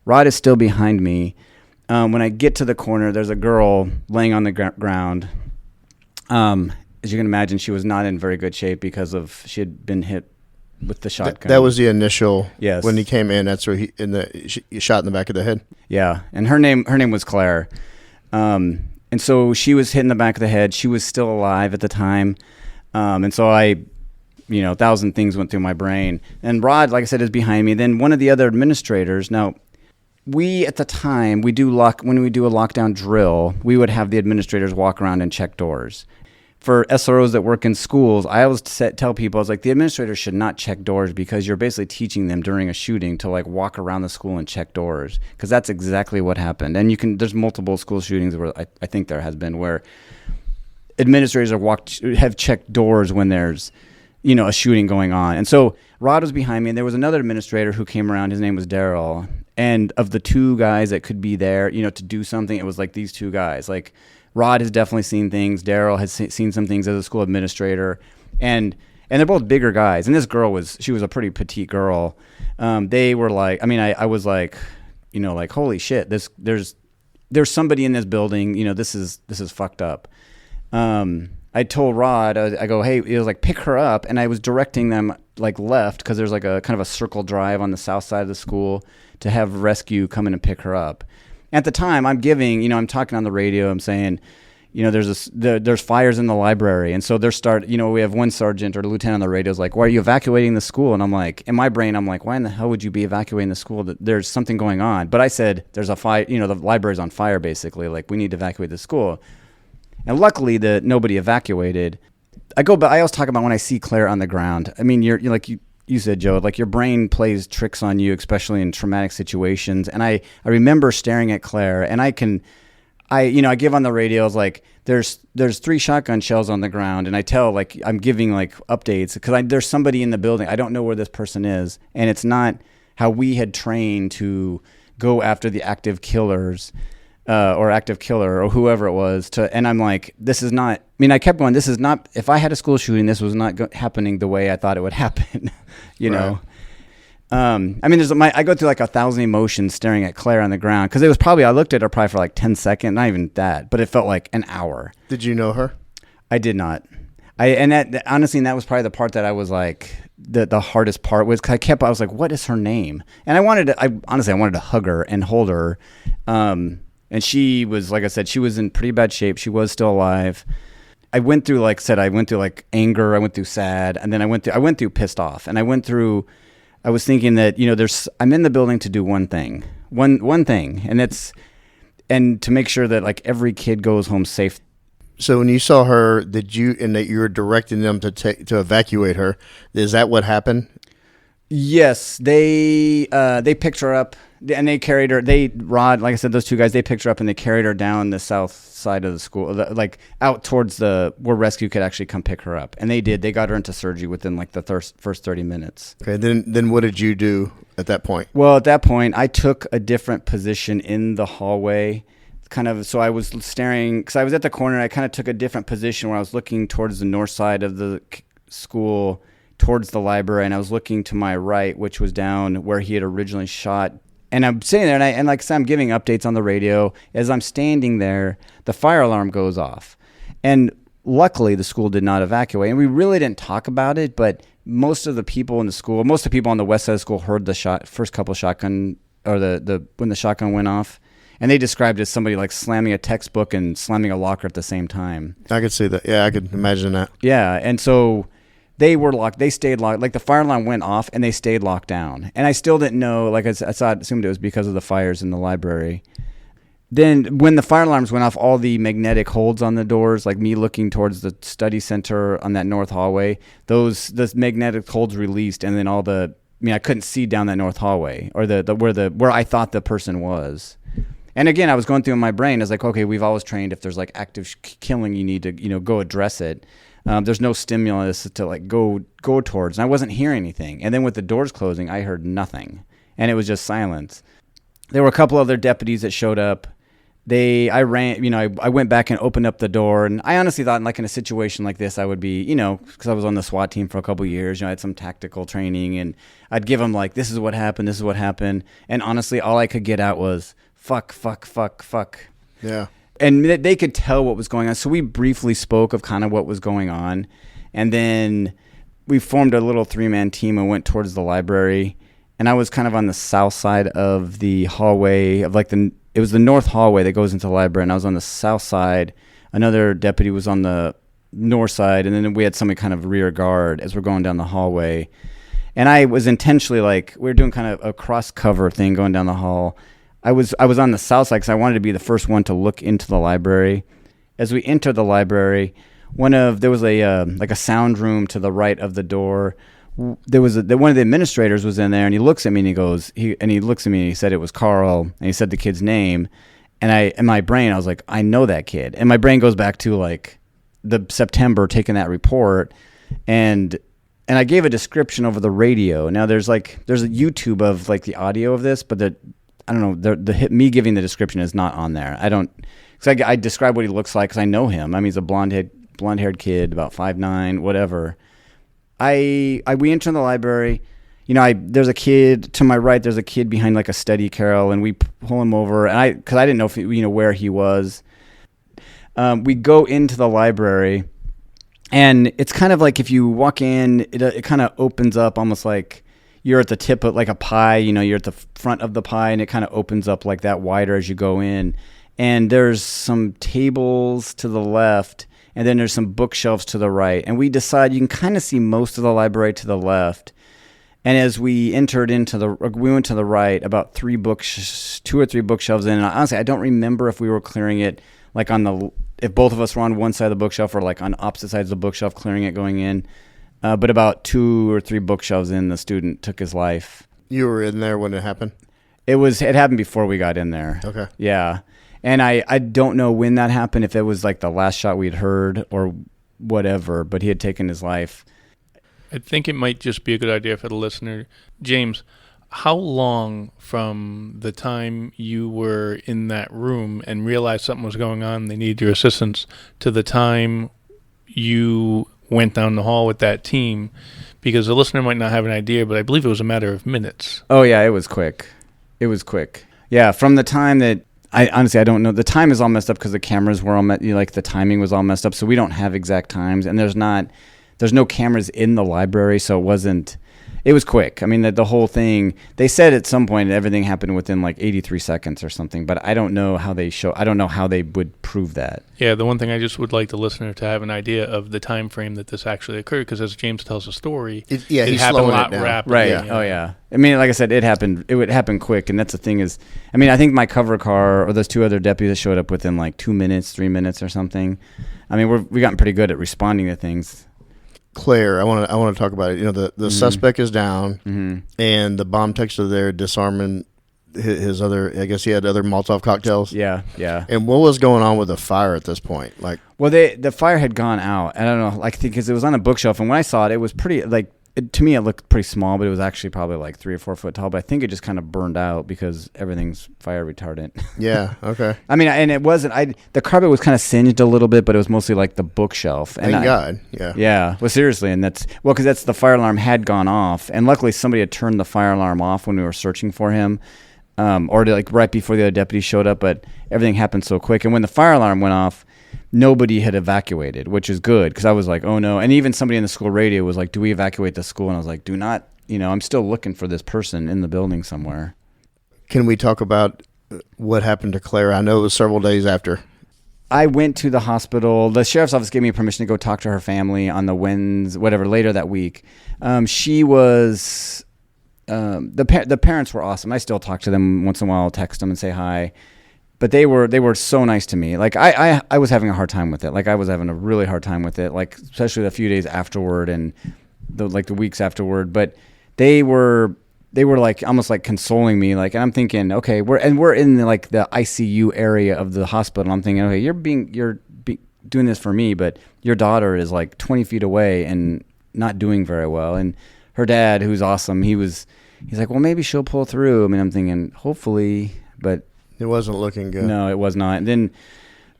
Rod is still behind me. When I get to the corner, there's a girl laying on the ground. As you can imagine, she was not in very good shape because she had been hit with the shotgun. That was the initial. Yes. When he came in, that's where he shot in the back of the head. Yeah, and her name was Claire. And so she was hit in the back of the head. She was still alive at the time. And so I, 1,000 things went through my brain. And Rod, like I said, is behind me. Then one of the other administrators. Now, we at the time when we do a lockdown drill, we would have the administrators walk around and check doors. For SROs that work in schools, I always tell people, I was like, the administrators should not check doors because you're basically teaching them during a shooting to like walk around the school and check doors, because that's exactly what happened. And there's multiple school shootings where I think there has been where administrators have checked doors when there's a shooting going on. And so Rod was behind me, and there was another administrator who came around. His name was Daryl. And of the two guys that could be there, to do something, it was like these two guys. Like Rod has definitely seen things. Daryl has seen some things as a school administrator, and they're both bigger guys. And this girl was a pretty petite girl. They were like, I was like, like holy shit, there's somebody in this building. This is fucked up. I told Rod, I go, hey, it was like pick her up, and I was directing them like left because there's like a kind of a circle drive on the south side of the school to have rescue come in and pick her up. At the time, I'm I'm talking on the radio. I'm saying, there's fires in the library, and so we have one sergeant or lieutenant on the radio is like, why are you evacuating the school? And I'm like, in my brain, I'm like, why in the hell would you be evacuating the school? There's something going on. But I said, there's a fire. The library's on fire, basically. Like, we need to evacuate the school. And luckily, nobody evacuated. I always talk about when I see Claire on the ground. You're like you said, Joe, like your brain plays tricks on you, especially in traumatic situations. And I remember staring at Claire, and I give on the radio, I was like, there's 3 shotgun shells on the ground, and I tell, like, I'm giving like updates because there's somebody in the building. I don't know where this person is, and it's not how we had trained to go after the active killers. Or active killer or whoever it was and I'm like, this is not, I kept going, this is not, if I had a school shooting, this was not happening the way I thought it would happen, know? I go through like 1,000 emotions staring at Claire on the ground. Cause it was I looked at her probably for like 10 seconds, not even that, but it felt like an hour. Did you know her? I did not. Honestly, that was probably the part that I was like, the hardest part was, I was like, what is her name? And I wanted to hug her and hold her. And she was, like I said, she was in pretty bad shape. She was still alive. I went through like anger. I went through sad. And then I went through pissed off. And I was thinking that, I'm in the building to do one thing. One thing. And to make sure that like every kid goes home safe. So when you saw her, that you were directing them to evacuate her, is that what happened? Yes, they picked her up and they carried her. Rod, like I said, those two guys, they picked her up and they carried her down the south side of the school, like out towards where rescue could actually come pick her up. And they did. They got her into surgery within like the first 30 minutes. Okay, then what did you do at that point? Well, at that point, I took a different position in the hallway. So I was staring, because I was at the corner. I kind of took a different position where I was looking towards the north side of the school, towards the library, and I was looking to my right, which was down where he had originally shot. And I'm sitting there, and like I said, I'm giving updates on the radio. As I'm standing there, the fire alarm goes off. And luckily, the school did not evacuate. And we really didn't talk about it, but most of the people in the school, most of the people on the west side of the school heard the first couple shotgun, or when the shotgun went off. And they described it as somebody like slamming a textbook and slamming a locker at the same time. I could see that. Yeah, I could imagine that. Yeah, and so they were locked. They stayed locked. Like the fire alarm went off, and they stayed locked down. And I still didn't know. Like I assumed it was because of the fires in the library. Then when the fire alarms went off, all the magnetic holds on the doors, like me looking towards the study center on that north hallway, those magnetic holds released, and then I couldn't see down that north hallway or where I thought the person was. And again, I was going through in my brain. I was like, okay, we've always trained if there's like active killing, you need to go address it. There's no stimulus to like go towards. And I wasn't hearing anything. And then with the doors closing, I heard nothing, and it was just silence. There were a couple other deputies that showed up. I went back and opened up the door, and I honestly thought, like in a situation like this, I would be, because I was on the SWAT team for a couple of years, I had some tactical training, and I'd give them like, this is what happened. And honestly, all I could get out was, fuck. Yeah. And they could tell what was going on. So we briefly spoke of kind of what was going on. And then we formed a little 3-man team and went towards the library. And I was kind of on the south side of the hallway of it was the north hallway that goes into the library. And I was on the south side. Another deputy was on the north side. And then we had somebody kind of rear guard as we're going down the hallway. And I was intentionally we were doing kind of a cross cover thing going down the hall. I was on the south side because I wanted to be the first one to look into the library. As we entered the library, there was a sound room to the right of the door. There was one of the administrators was in there, and he looks at me and he looks at me and he said it was Carl, and he said the kid's name, and in my brain I was like, I know that kid, and my brain goes back to the September taking that report, and I gave a description over the radio. Now there's a YouTube of the audio of this, but I don't know, me giving the description is not on there. Because I describe what he looks like because I know him. I mean, he's a blonde-haired kid, about 5'9", whatever. We enter the library. There's a kid to my right. There's a kid behind a study carrel, and we pull him over. And because I didn't know if where he was. We go into the library, and it's kind of like if you walk in, it kind of opens up almost like you're at the tip of a pie, you're at the front of the pie, and it kind of opens up like that wider as you go in. And there's some tables to the left, and then there's some bookshelves to the right. And we decide you can kind of see most of the library to the left. And as we went to the right, about 2 or 3 bookshelves in. And honestly, I don't remember if we were clearing it if both of us were on one side of the bookshelf or on opposite sides of the bookshelf, clearing it going in. But about 2 or 3 bookshelves in, the student took his life. You were in there when it happened? It happened before we got in there. Okay. Yeah. And I don't know when that happened, if it was the last shot we'd heard or whatever, but he had taken his life. I think it might just be a good idea for the listener. James, how long from the time you were in that room and realized something was going on, they needed your assistance, to the time you went down the hall with that team? Because the listener might not have an idea, but I believe it was a matter of minutes. Oh, yeah, it was quick. Yeah, from the time that I don't know. The time is all messed up because the cameras were all the timing was all messed up, so we don't have exact times, and there's no cameras in the library, so it was quick. I mean, the whole thing, they said at some point everything happened within 83 seconds or something, but I don't know how they would prove that. Yeah, the one thing I just would like the listener to have an idea of the time frame that this actually occurred, because as James tells the story, it happened a lot rapidly. Right. Yeah. Oh, yeah. I mean, like I said, it would happen quick, and that's the thing is, I mean, I think my cover car or those 2 other deputies showed up within 2 minutes, 3 minutes or something. I mean, we've gotten pretty good at responding to things. Claire, I want to talk about it. The suspect is down, and the bomb detector there disarming his other. I guess he had other Molotov cocktails. Yeah. And what was going on with the fire at this point? Well, the fire had gone out. I don't know, because it was on a bookshelf, and when I saw it, it was pretty to me it looked pretty small, but it was actually probably 3 or 4 foot tall. But I think it just kind of burned out because everything's fire retardant. Yeah. Okay. I mean, and it wasn't. The carpet was kind of singed a little bit, but it was mostly the bookshelf. Thank God. Yeah. Yeah. Well, seriously, and because the fire alarm had gone off, and luckily somebody had turned the fire alarm off when we were searching for him, or right before the other deputy showed up. But everything happened so quick, and when the fire alarm went off, nobody had evacuated, which is good, because I was like, oh no. And even somebody in the school radio was like, do we evacuate the school? And I was like, do not, I'm still looking for this person in the building somewhere. Can we talk about what happened to Claire? I know it was several days after. I went to the hospital. The sheriff's office gave me permission to go talk to her family on the Wednesday, later that week. She was, the parents were awesome. I still talk to them once in a while. I'll text them and say hi. But they were so nice to me. I was having a hard time with it. I was having a really hard time with it. Especially the few days afterward and the weeks afterward. But they were almost consoling me. And I'm thinking, okay, we're in the ICU area of the hospital. I'm thinking, okay, you're doing this for me, but your daughter is 20 feet away and not doing very well. And her dad, who's awesome, he's like, well, maybe she'll pull through. I mean, I'm thinking, hopefully, but it wasn't looking good. No, it was not. And then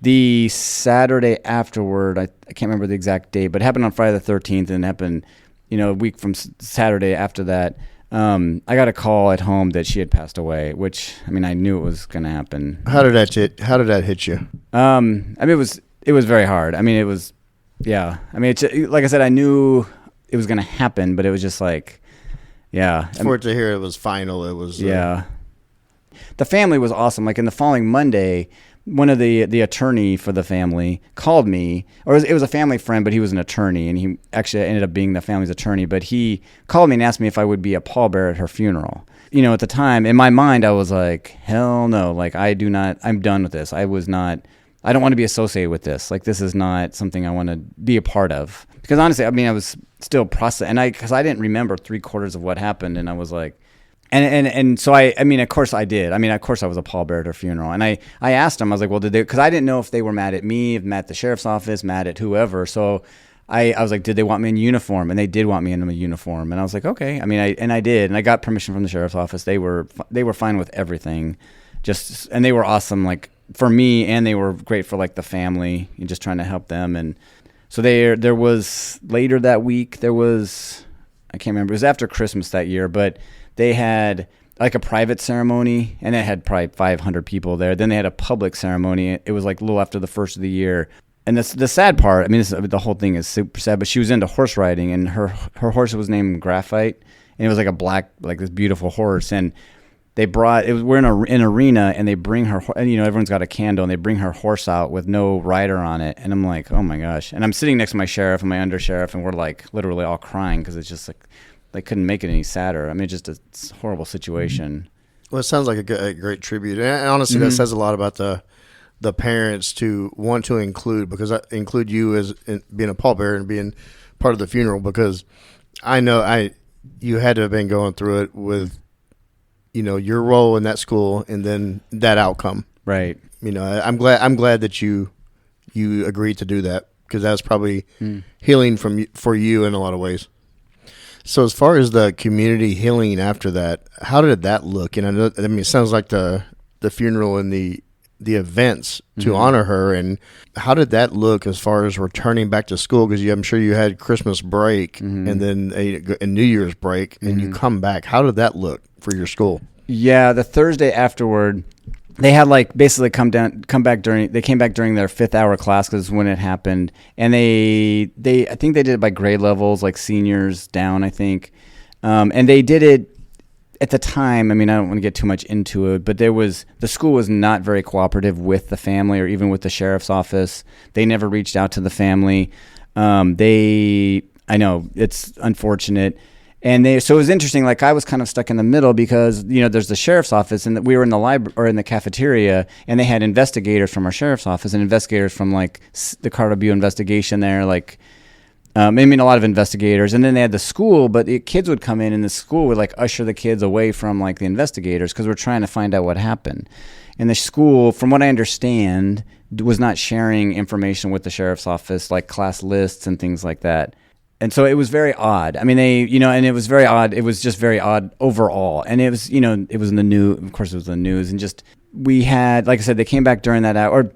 the Saturday afterward, I can't remember the exact date, but it happened on Friday the 13th, and it happened, a week from Saturday after that. I got a call at home that she had passed away, which, I mean, I knew it was going to happen. How did that hit you? I mean, it was very hard. I mean, it was, yeah. I mean, like I said, I knew it was going to happen, but it was just like, yeah. For it to hear it was final, it was. Yeah. The family was awesome. Like in the following Monday, one of the attorney for the family called me, or it was a family friend, but he was an attorney, and he actually ended up being the family's attorney. But he called me and asked me if I would be a pallbearer at her funeral. You know, at the time, in my mind, I was like, hell no. Like, I'm done with this. I don't want to be associated with this. Like, this is not something I want to be a part of. Because honestly, I mean, I was still processing, because I didn't remember 3/4 of what happened, and I was like, and so I mean, of course I did. I mean, of course I was a pallbearer at her funeral, and I asked them, I was like, well, did they? Because I didn't know if they were mad at me, mad at the sheriff's office, mad at whoever. So I was like, did they want me in uniform? And they did want me in a uniform, and I was like, okay. I mean, I did, and I got permission from the sheriff's office. They were fine with everything, and they were awesome, like for me, and they were great for like the family, and just trying to help them. And so there was later that week, I can't remember, it was after Christmas that year, but they had like a private ceremony, and it had probably 500 people there. Then they had a public ceremony. It was like a little after the first of the year. And the sad part, I mean, the whole thing is super sad, but she was into horse riding, and her horse was named Graphite, and it was like a black, like this beautiful horse. And we're in an arena, and they bring her, and you know, everyone's got a candle, and they bring her horse out with no rider on it. And I'm like, oh my gosh. And I'm sitting next to my sheriff and my undersheriff, and we're like literally all crying, because it's just like, they couldn't make it any sadder. I mean, just a horrible situation. Well, it sounds like a great tribute. And honestly, that says a lot about the parents to want to include, because I include you as being a pallbearer and being part of the funeral, because I know you had to have been going through it with, you know, your role in that school and then that outcome. Right. You know, I'm glad that you agreed to do that, because that was probably healing for you in a lot of ways. So as far as the community healing after that, how did that look? And I mean, it sounds like the funeral and the events to honor her, and how did that look as far as returning back to school? Because I'm sure you had Christmas break and then a New Year's break, and you come back. How did that look for your school? Yeah, the Thursday afterward, they had like basically came back during their 5th hour class, because when it happened, and I think they did it by grade levels, like seniors down, I think, and they did it at the time. I mean, I don't want to get too much into it, but the school was not very cooperative with the family or even with the sheriff's office. They never reached out to the family. I know it's unfortunate. And so it was interesting. Like, I was kind of stuck in the middle, because, you know, there's the sheriff's office, and we were in the library or in the cafeteria, and they had investigators from our sheriff's office and investigators from like the Colorado Bureau investigation there. Like, I mean, a lot of investigators, and then they had the school, but the kids would come in, and the school would like usher the kids away from like the investigators, because we're trying to find out what happened. And the school, from what I understand, was not sharing information with the sheriff's office, like class lists and things like that. And so it was very odd. I mean, and it was very odd. It was just very odd overall. And it was, it was in the news. Of course, it was the news. And just, we had, like I said, they came back during that hour. Or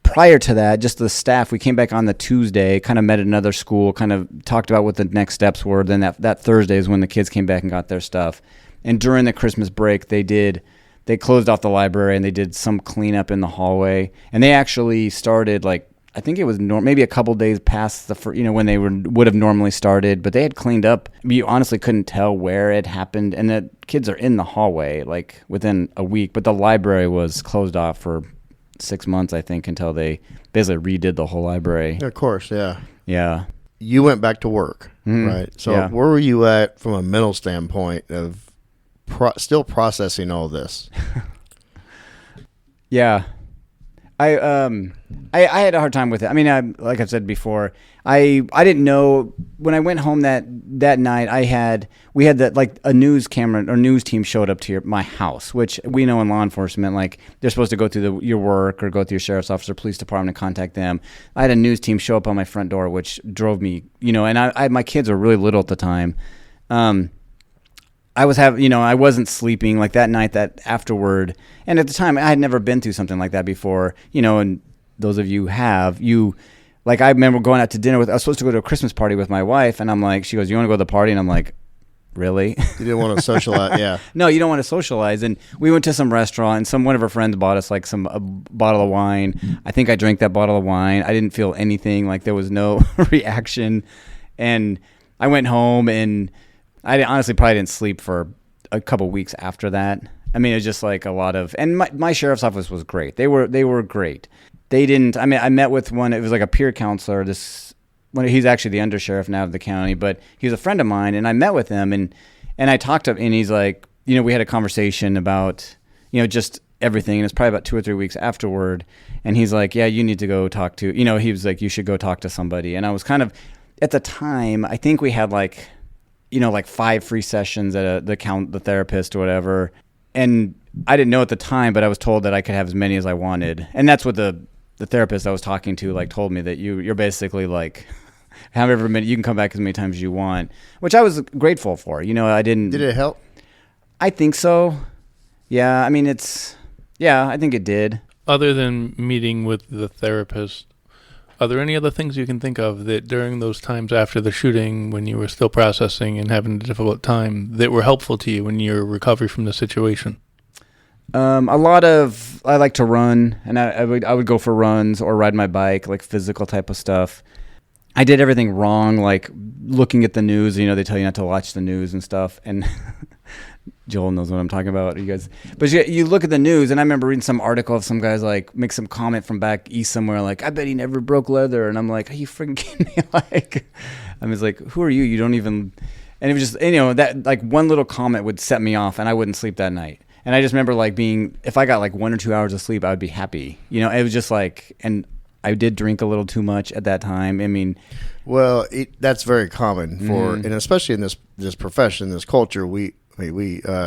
prior to that, just the staff, we came back on the Tuesday, kind of met at another school, kind of talked about what the next steps were. Then that Thursday is when the kids came back and got their stuff. And during the Christmas break, they closed off the library, and they did some cleanup in the hallway. And they actually started, like, I think it was maybe a couple days past when they would have normally started, but they had cleaned up. You honestly couldn't tell where it happened, and the kids are in the hallway like within a week. But the library was closed off for 6 months, I think, until they basically redid the whole library. Of course, yeah. Yeah. You went back to work, right? So where were you at from a mental standpoint of still processing all this? Yeah. I had a hard time with it. I mean, like I've said before, I didn't know when I went home that night. We had that, like, a news camera or news team showed up to my house, which we know in law enforcement, like, they're supposed to go through your work or go through your sheriff's office or police department and contact them. I had a news team show up on my front door, which drove me, and my kids were really little at the time. I wasn't sleeping like that night, that afterward. And at the time, I had never been through something like that before, and those of you have, I remember going out to dinner I was supposed to go to a Christmas party with my wife, and I'm like, she goes, you want to go to the party? And I'm like, really? You didn't want to socialize, yeah. No, you don't want to socialize. And we went to some restaurant, and one of our friends bought us like a bottle of wine. I think I drank that bottle of wine. I didn't feel anything. Like there was no reaction. And I went home, and I honestly probably didn't sleep for a couple weeks after that. I mean, it was just like a lot of, and my sheriff's office was great. They were great. They didn't, I mean, I met with one, it was like a peer counselor, he's actually the undersheriff now of the county, but he was a friend of mine, and I met with him, and I talked to him, and he's like, we had a conversation about, just everything, and it's probably about 2 or 3 weeks afterward, and he's like, yeah, you need to go talk to, he was like, you should go talk to somebody, and I was kind of, at the time, I think we had like 5 free sessions at the therapist or whatever, and I didn't know at the time, but I was told that I could have as many as I wanted, and that's what the therapist I was talking to like told me, that you're basically like, however many, you can come back as many times as you want, which I was grateful for. I didn't. Did it help? I think so. Yeah, I mean, I think it did. Other than meeting with the therapist, are there any other things you can think of that during those times after the shooting, when you were still processing and having a difficult time, that were helpful to you in your recovery from the situation? I like to run, and I would go for runs or ride my bike, like physical type of stuff. I did everything wrong, like looking at the news. They tell you not to watch the news and stuff. And Joel knows what I'm talking about, you guys. But you look at the news, and I remember reading some article of some guys like make some comment from back east somewhere, like, I bet he never broke leather. And I'm like, are you freaking kidding me? Like, I was like, who are you? You don't even. And it was just, that like one little comment would set me off, and I wouldn't sleep that night. And I just remember like if I got like 1 or 2 hours of sleep, I would be happy. It was just like, and I did drink a little too much at that time. I mean, well, that's very common for, and especially in this profession, this culture. Anybody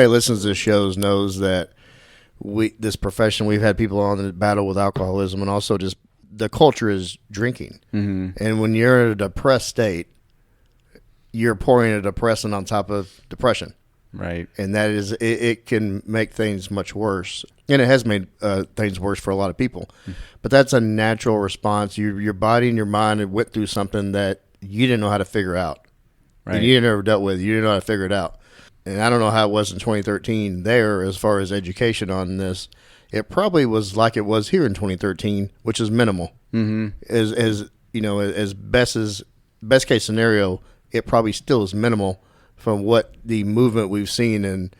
listens to this shows knows that this profession, we've had people on that battle with alcoholism, and also just the culture is drinking. Mm-hmm. And when you're in a depressed state, you're pouring a depressant on top of depression. Right. And that is, it can make things much worse. And it has made things worse for a lot of people. Mm-hmm. But that's a natural response. Your body and your mind had went through something that you didn't know how to figure out. Right. You never dealt with. You didn't know how to figure it out. And I don't know how it was in 2013 there as far as education on this. It probably was like it was here in 2013, which is minimal. Mm-hmm. As best case scenario, it probably still is minimal from what the movement we've seen in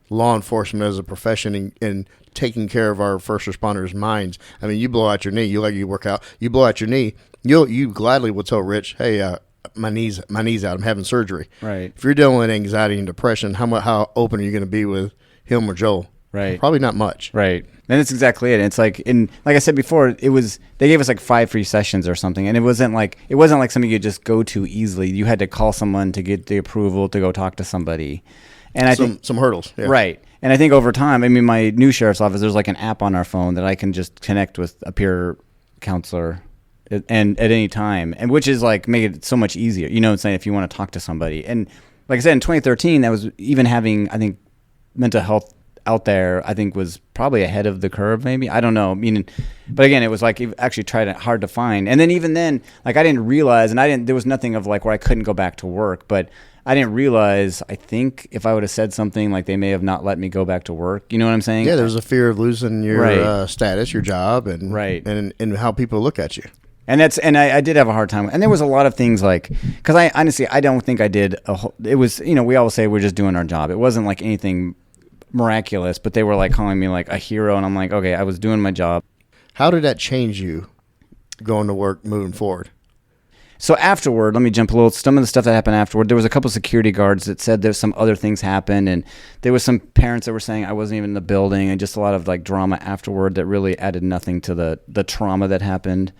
law enforcement as a profession and taking care of our first responders' minds. I mean, you blow out your knee, you work out, you blow out your knee, you gladly will tell Rich, hey, my knee's out, I'm having surgery. Right. If you're dealing with anxiety and depression, how open are you going to be with him or Joel? Right. Probably not much. Right. And that's exactly it. It's like, like I said before, they gave us like 5 free sessions or something, and it wasn't like something you could just go to easily. You had to call someone to get the approval to go talk to somebody. And I think some hurdles. Yeah. Right. And I think over time, I mean, my new sheriff's office, there's like an app on our phone that I can just connect with a peer counselor and at any time, and which is like make it so much easier. Saying if you want to talk to somebody. And like I said, in 2013, that was even having, I think, mental health out there, I think, was probably ahead of the curve, maybe. I don't know. But again, it was like actually hard to find. And then even then, like I didn't realize, there was nothing of like where I couldn't go back to work, but I didn't realize, I think if I would have said something, like they may have not let me go back to work. You know what I'm saying? Yeah, there's a fear of losing your status, your job, and right. and how people look at you. And I did have a hard time. And there was a lot of things like, because I honestly, I don't think I did it was, we always say we're just doing our job. It wasn't like anything miraculous, but they were like calling me like a hero, and I'm like, okay, I was doing my job. How did that change you going to work moving forward? So afterward, let me jump a little. Some of the stuff that happened afterward, there was a couple of security guards that said there's some other things happened, and there was some parents that were saying I wasn't even in the building, and just a lot of like drama afterward that really added nothing to the trauma that happened.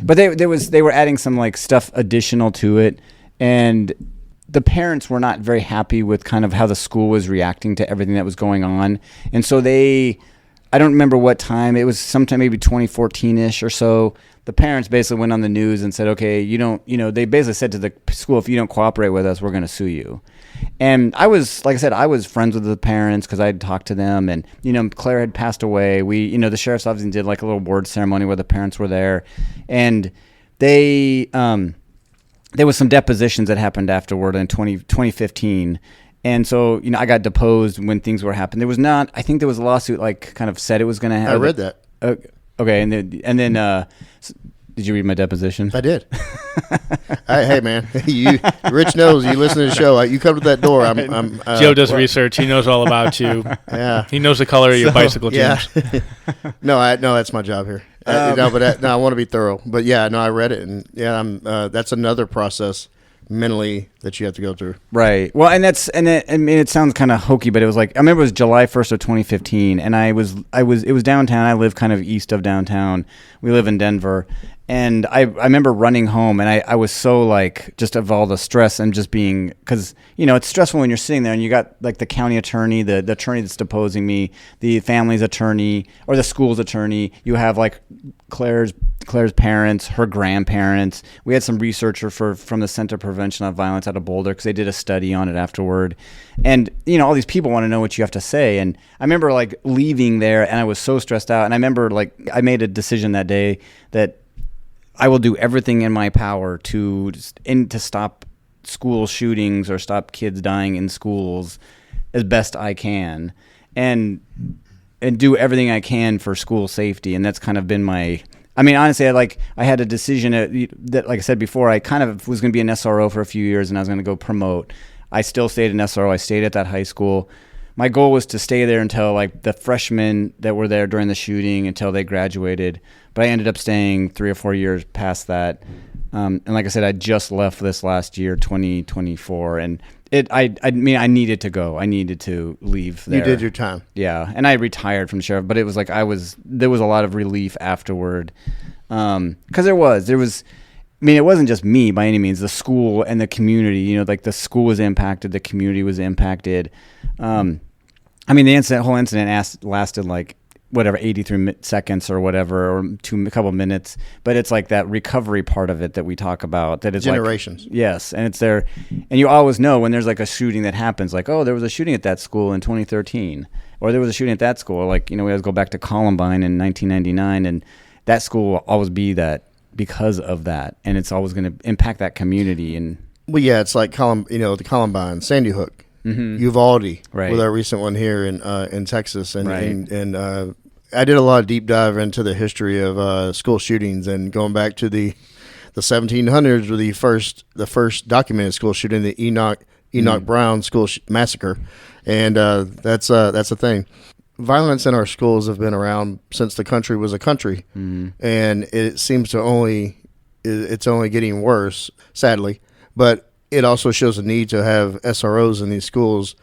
But they were adding some like stuff additional to it, and the parents were not very happy with kind of how the school was reacting to everything that was going on. And so I don't remember what time, it was sometime maybe 2014-ish or so, the parents basically went on the news and said, okay, they basically said to the school, if you don't cooperate with us, we're going to sue you. And I was, like I said, I was friends with the parents because I had talked to them, and, Claire had passed away. We, the sheriff's office did like a little award ceremony where the parents were there, and they there was some depositions that happened afterward in 2015. And so, I got deposed when things were happening. There was not, I think there was a lawsuit like kind of said it was going to happen. I read that. Okay. And then did you read my deposition? I did. Hey, man, Rich knows you listen to the show. You come to that door. Joe does research. He knows all about you. Yeah. He knows the color of your bicycle, James. Yeah. No, that's my job here. I want to be thorough. But yeah, no, I read it, and that's another process mentally that you have to go through. Right. Well, it sounds kind of hokey, but it was like, I remember it was July 1st of 2015, and it was downtown. I live kind of east of downtown. We live in Denver. And I remember running home, and I was so like, just of all the stress and just being, because it's stressful when you're sitting there and you got like the county attorney, the attorney that's deposing me, the family's attorney or the school's attorney. You have like Claire's parents, her grandparents. We had some researcher from the Center for Prevention of Violence out of Boulder, because they did a study on it afterward. And all these people want to know what you have to say. And I remember like leaving there, and I was so stressed out. And I remember like I made a decision that day that I will do everything in my power to stop school shootings or stop kids dying in schools as best I can, and do everything I can for school safety. And that's kind of been honestly, I had a decision that, like I said before, I kind of was going to be an SRO for a few years, and I was going to go promote. I still stayed in SRO. I stayed at that high school. My goal was to stay there until like the freshmen that were there during the shooting, until they graduated. But I ended up staying 3 or 4 years past that. And like I said, I just left this last year, 2024. And I needed to go. I needed to leave there. You did your time. Yeah. And I retired from the sheriff, but it was like there was a lot of relief afterward. Because there was, it wasn't just me by any means, the school and the community, like the school was impacted, the community was impacted. The whole incident lasted like, 83 seconds or whatever, or a couple minutes. But it's like that recovery part of it that we talk about. That it's generations. Like, yes. And it's there. And you always know when there's like a shooting that happens, like, oh, there was a shooting at that school in 2013. Or there was a shooting at that school. Like, we always go back to Columbine in 1999. And that school will always be that because of that. And it's always going to impact that community. And well, yeah, it's like the Columbine, Sandy Hook. Mm-hmm. Uvalde, right, with our recent one here in Texas, and right. I did a lot of deep dive into the history of school shootings, and going back to the 1700s, with the first documented school shooting, the Enoch Brown school massacre, and that's a thing. Violence in our schools have been around since the country was a country, and it seems it's only getting worse, sadly, but it also shows a need to have SROs in these schools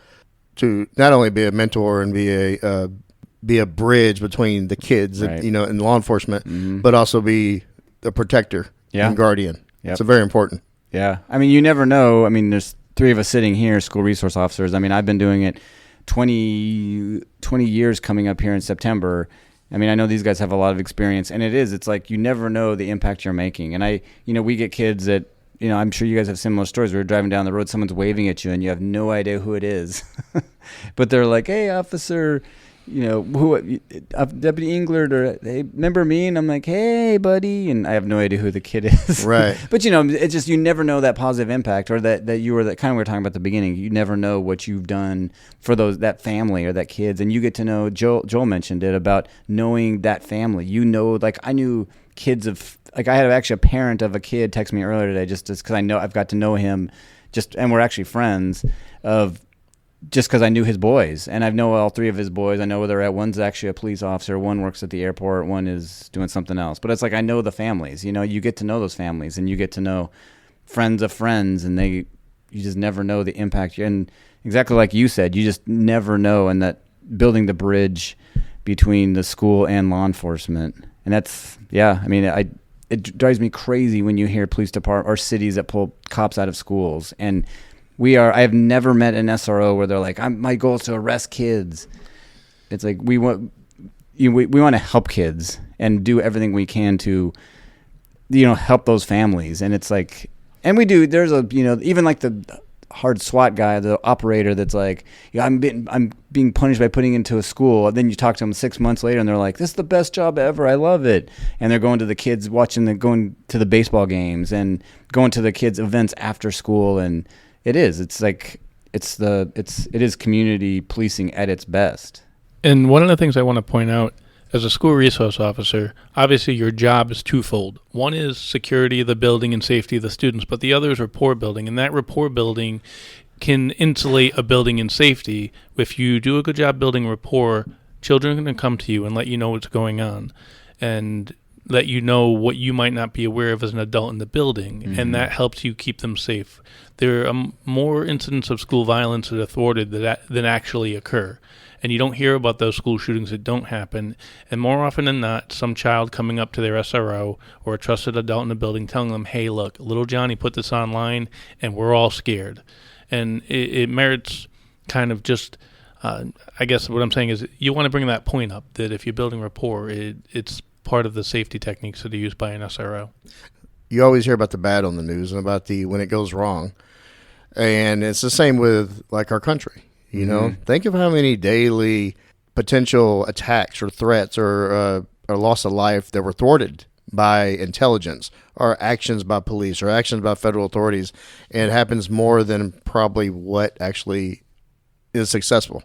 to not only be a mentor and be a bridge between the kids, right, and law enforcement, but also be a protector and guardian. Yep. It's very important. Yeah. You never know. There's 3 of us sitting here, school resource officers. I've been doing it 20 years coming up here in September. I know these guys have a lot of experience, and it's like you never know the impact you're making. And we get kids that, I'm sure you guys have similar stories. We're driving down the road, someone's waving at you, and you have no idea who it is. But they're like, hey, officer, Deputy Englert, or hey, remember me? And I'm like, hey, buddy. And I have no idea who the kid is. Right. But, it's just you never know that positive impact, or that you were that kind of we were talking about at the beginning. You never know what you've done for that family or that kids. And you get to know, Joel mentioned it, about knowing that family. I knew kids of, I had actually a parent of a kid text me earlier today just because I've got to know him, and we're actually friends just because I knew his boys, and I know all 3 of his boys. I know where they're at. One's actually a police officer. One works at the airport. One is doing something else. But it's like I know the families. You get to know those families, and you get to know friends of friends, and you just never know the impact. And exactly like you said, you just never know. And that building the bridge between the school and law enforcement, and that's it drives me crazy when you hear police department or cities that pull cops out of schools. And I have never met an SRO where they're like, my goal is to arrest kids. It's like we want to help kids and do everything we can to, help those families. And it's like, and we do. There's even like hard SWAT guy, the operator that's like, yeah, I'm being punished by putting into a school. And then you talk to them 6 months later and they're like, this is the best job ever. I love it. And they're going to the kids, going to the baseball games and going to the kids' events after school. And it is community policing at its best. And one of the things I want to point out, as a school resource officer, obviously your job is twofold. One is security of the building and safety of the students, but the other is rapport building. And that rapport building can insulate a building in safety. If you do a good job building rapport, children are going to come to you and let you know what's going on and let you know what you might not be aware of as an adult in the building. Mm-hmm. And that helps you keep them safe. There are more incidents of school violence that are thwarted than actually occur. And you don't hear about those school shootings that don't happen. And more often than not, some child coming up to their SRO or a trusted adult in the building telling them, hey, look, little Johnny put this online and we're all scared. And it merits kind of just, I guess what I'm saying is you want to bring that point up, that if you're building rapport, it's part of the safety techniques that are used by an SRO. You always hear about the bad on the news and about when it goes wrong. And it's the same with like our country. You know, think of how many daily potential attacks or threats or loss of life that were thwarted by intelligence or actions by police or actions by federal authorities. And it happens more than probably what actually is successful.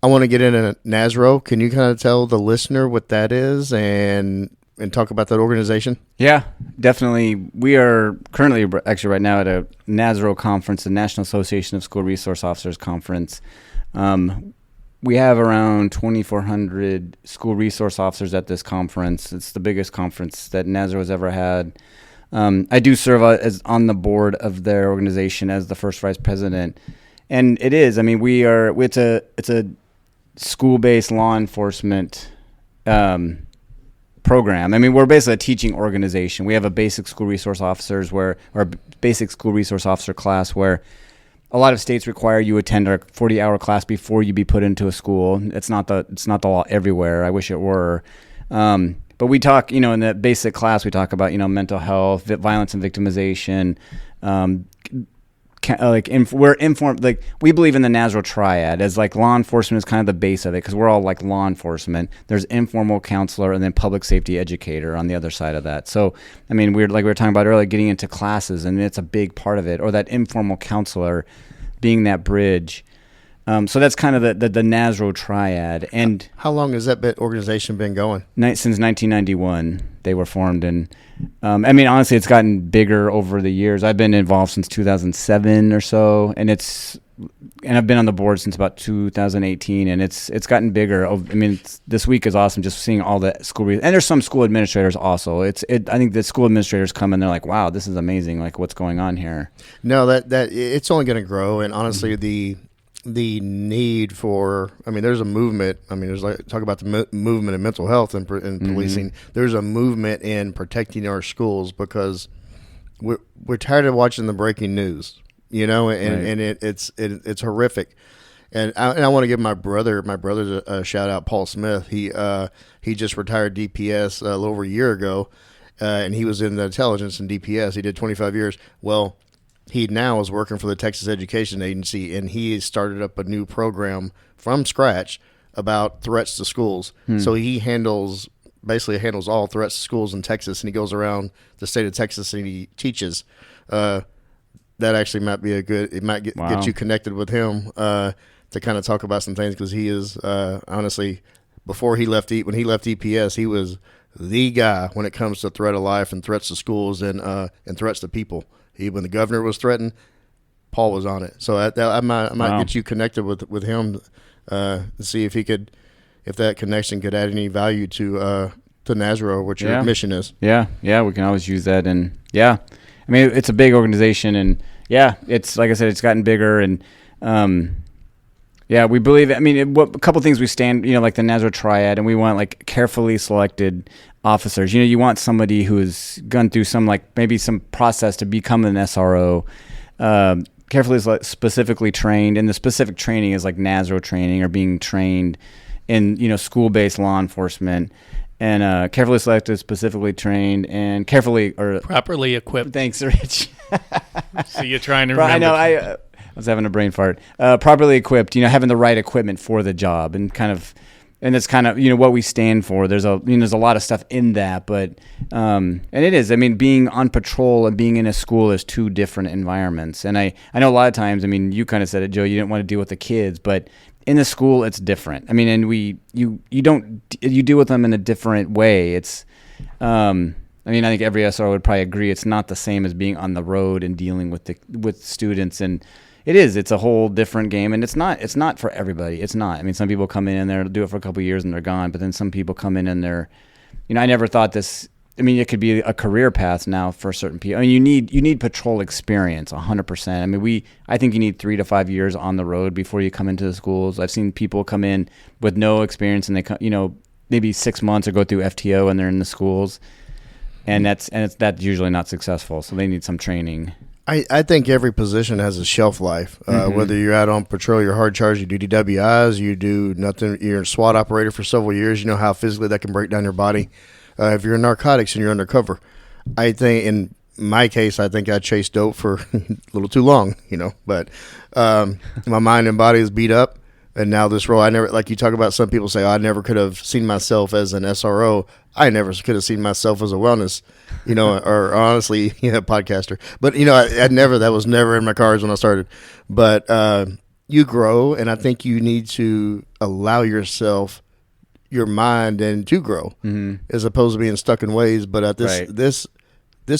I want to get into NASRO. Can you kind of tell the listener what that is and talk about that organization? Yeah, definitely. We are currently actually right now at a NASRO conference, the National Association of School Resource Officers Conference. We have around 2,400 school resource officers at this conference. It's the biggest conference that NASRO has ever had. I do serve as on the board of their organization as the first vice president. And it is, I mean, it's a school-based law enforcement program. I mean, we're basically a teaching organization. We have a basic school resource basic school resource officer class where a lot of states require you attend a 40-hour class before you be put into a school. It's not the law everywhere. I wish it were. But we talk, in that basic class, we talk about, mental health, violence and victimization, we're informed, like we believe in the NASRO triad as like law enforcement is kind of the base of it because we're all like law enforcement. There's informal counselor and then public safety educator on the other side of that. So, I mean, we were talking about earlier, getting into classes, and it's a big part of it, or that informal counselor being that bridge. So that's kind of the NASRO triad. And how long has that organization been going? Since 1991, they were formed. And I mean, honestly, it's gotten bigger over the years. I've been involved since 2007 or so, and I've been on the board since about 2018, and it's gotten bigger. I mean, this week is awesome, just seeing all the school and there's some school administrators also. I think the school administrators come and they're like, wow, this is amazing. Like, what's going on here? No, that it's only going to grow, and honestly, the need for, I mean, there's a movement. I mean, there's talk about the movement in mental health and policing. There's a movement in protecting our schools because we're tired of watching the breaking news, and it's horrific. And I want to give my brother's a shout out, Paul Smith. He just retired DPS a little over a year ago, and he was in the intelligence in DPS. He did 25 years. Well, he now is working for the Texas Education Agency, and he started up a new program from scratch about threats to schools. So he handles all threats to schools in Texas, and he goes around the state of Texas and he teaches. That actually might be it might get you connected with him to kind of talk about some things, because he is honestly, when he left EPS, he was the guy when it comes to threat of life and threats to schools and threats to people. When the governor was threatened, Paul was on it. So I might get you connected with him to see if that connection could add any value to NASRO, what your mission is. Yeah, we can always use that. And I mean, it's a big organization, and it's like I said, it's gotten bigger, and we believe. I mean, a couple things we stand, like the NASRO triad, and we want like carefully selected officers. You want somebody who's gone through maybe some process to become an SRO, carefully specifically trained, and the specific training is like NASRO training or being trained in school-based law enforcement, and carefully selected, specifically trained, and properly equipped. Thanks, Rich. So you're trying to But remember. I was having a brain fart. Properly equipped, having the right equipment for the job, and it's kind of what we stand for. There's a lot of stuff in that, but and it is. I mean, being on patrol and being in a school is two different environments. And I know a lot of times. I mean, you kind of said it, Joe. You didn't want to deal with the kids, but in the school, it's different. I mean, and you deal with them in a different way. It's I mean, I think every SRO would probably agree it's not the same as being on the road and dealing with students, and it's a whole different game, and it's not for everybody. It's not. I mean, some people come in and they'll do it for a couple of years and they're gone, but then some people come in and they're, I never thought this. I mean, it could be a career path now for certain people. I mean, you need patrol experience 100%. I mean, I think you need 3 to 5 years on the road before you come into the schools. I've seen people come in with no experience and they come, maybe 6 months or go through FTO and they're in the schools. And that's usually not successful, so they need some training. I think every position has a shelf life. Whether you're out on patrol, you're hard charge, you do DWIs, you do nothing, you're a SWAT operator for several years, you know how physically that can break down your body. If you're in narcotics and you're undercover, I think in my case, I think I chased dope for a little too long, but my mind and body is beat up. And now this role, I never, like you talk about, some people say, I never could have seen myself as an SRO. I never could have seen myself as a wellness, or honestly, podcaster. But, that was never in my cards when I started. But you grow, and I think you need to allow yourself, your mind, and to grow, as opposed to being stuck in ways. But this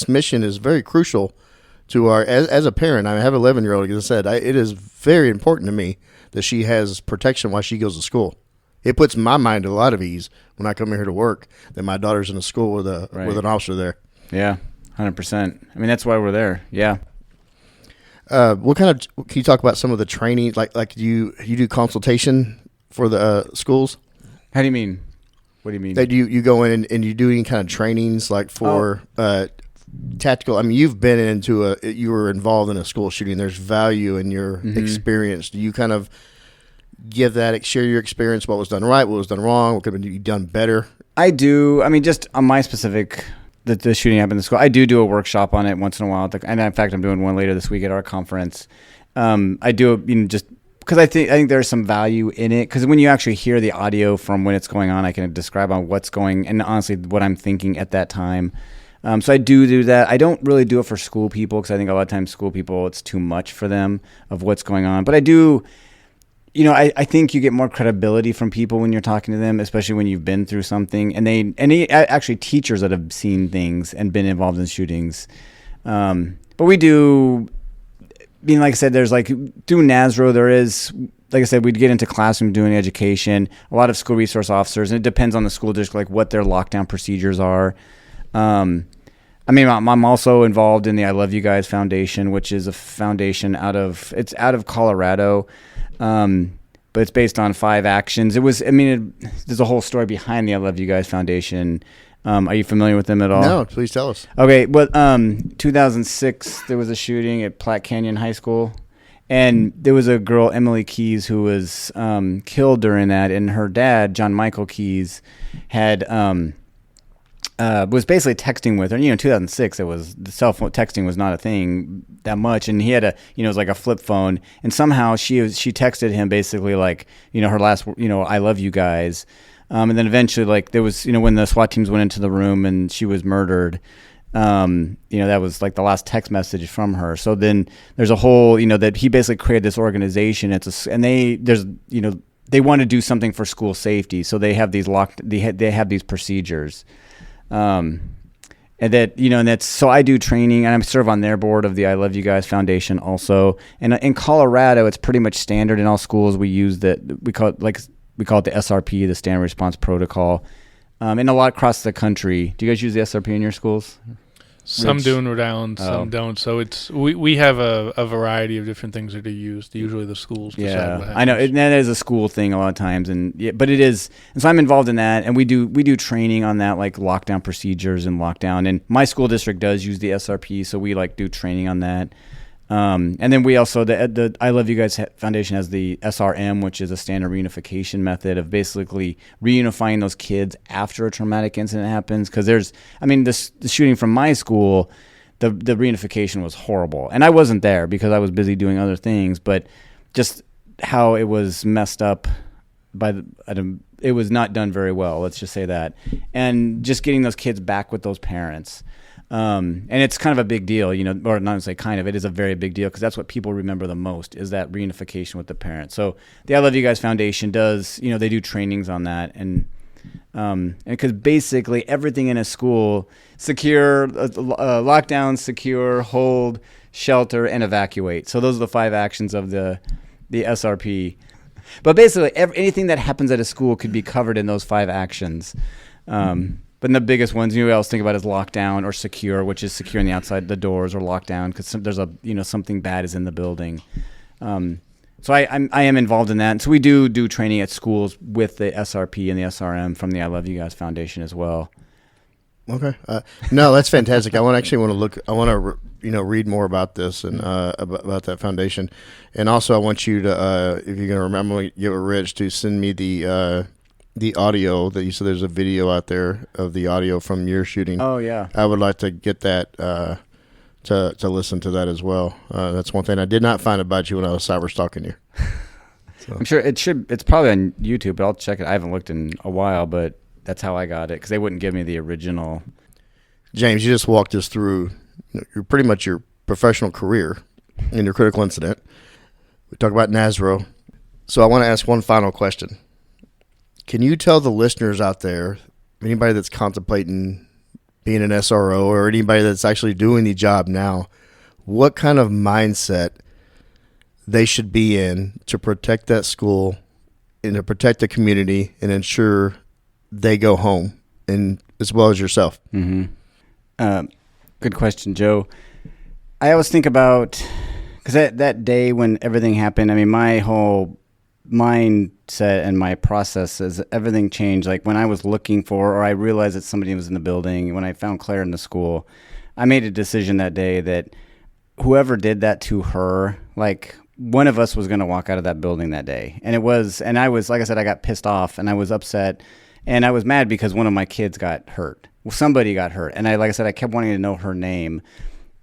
mission is very crucial to as a parent. I have an 11-year-old, as I said, it is very important to me that she has protection while she goes to school. It puts my mind at a lot of ease when I come here to work that my daughter's in a school with an officer there. Yeah, 100%. I mean, that's why we're there. Yeah. What kind of, can you talk about some of the training? Like you do consultation for the schools? How do you mean? What do you mean? That you go in and you do any kind of trainings like for tactical. I mean, you've been you were involved in a school shooting. There's value in your experience. Do you kind of share your experience, what was done right, what was done wrong, what could have been done better? I do. I mean, just on my specific, the shooting happened in the school, I do a workshop on it once in a while. And in fact, I'm doing one later this week at our conference. I do just because I think there's some value in it. Because when you actually hear the audio from when it's going on, I can describe on what's going, and honestly, what I'm thinking at that time. So I do that. I don't really do it for school people because I think a lot of times school people, it's too much for them of what's going on. But I do, I think you get more credibility from people when you're talking to them, especially when you've been through something. And they actually teachers that have seen things and been involved in shootings. But we do, like I said, there's through NASRO, there is, like I said, we'd get into classroom doing education, a lot of school resource officers, and it depends on the school district, what their lockdown procedures are. I mean, I'm also involved in the I Love You Guys Foundation, which is a foundation out of Colorado, but it's based on 5 actions. There's a whole story behind the I Love You Guys Foundation. Are you familiar with them at all? No, please tell us. Okay, well, 2006, there was a shooting at Platte Canyon High School, and there was a girl, Emily Keys, who was killed during that, and her dad, John Michael Keys, had was basically texting with her. In 2006, the cell phone texting was not a thing that much, and he had it was like a flip phone, and somehow she texted him basically her last, I love you guys, and then eventually there was when the SWAT teams went into the room and she was murdered. That was the last text message from her. So then there's a whole that he basically created this organization. They want to do something for school safety, so they have these they have these procedures. And that's, so I do training, and I serve on their board of the I Love You Guys Foundation also. And in Colorado, it's pretty much standard in all schools. We use we call it the SRP, the Standard Response Protocol. And a lot across the country. Do you guys use the SRP in your schools? Some do in Rhode Island, some don't. So we have a variety of different things that are used. Usually the schools decide what happens. I know that is a school thing a lot of times, but it is. And so I'm involved in that, and we do training on that, like lockdown procedures and lockdown. And my school district does use the SRP, so we do training on that. And then we also, the I Love You Guys Foundation has the SRM, which is a standard reunification method of basically reunifying those kids after a traumatic incident happens. Because the shooting from my school, the reunification was horrible. And I wasn't there because I was busy doing other things, but just how it was messed up it was not done very well, let's just say that. And just getting those kids back with those parents. And it's kind of a big deal, or not to say kind of, it is a very big deal because that's what people remember the most is that reunification with the parents. So the I Love You Guys Foundation does, they do trainings on that. And because basically everything in a school, secure, lockdown, secure, hold, shelter, and evacuate. So those are the 5 actions of the SRP. But basically, anything that happens at a school could be covered in those 5 actions. But the biggest ones we always think about is lockdown or secure, which is securing the outside, the doors, or lockdown because there's something bad is in the building. So I am involved in that. And so we do training at schools with the SRP and the SRM from the I Love You Guys Foundation as well. Okay. No, that's fantastic. I want to read more about this and about that foundation. And also I want you to, if you're going to remember, give it Rich to send me the audio that you said there's a video out there of the audio from your shooting. Oh, yeah. I would like to get that to listen to that as well. That's one thing I did not find about you when I was cyber stalking you. So. I'm sure it's probably on YouTube, but I'll check it. I haven't looked in a while, but that's how I got it because they wouldn't give me the original. James, you just walked us through pretty much your professional career in your critical incident. We talked about NASRO. So I want to ask one final question. Can you tell the listeners out there, anybody that's contemplating being an SRO or anybody that's actually doing the job now, what kind of mindset they should be in to protect that school and to protect the community and ensure they go home, and as well as yourself? Mm-hmm. Good question, Joe. I always think about, because that day when everything happened, my whole mindset and my process is everything changed. Like when I was looking for, or I realized that somebody was in the building, when I found Claire in the school, I made a decision that day that whoever did that to her, like one of us was going to walk out of that building that day. And I was, like I said, I got pissed off and I was upset and I was mad because one of my kids got hurt. Well, somebody got hurt. And like I said, I kept wanting to know her name.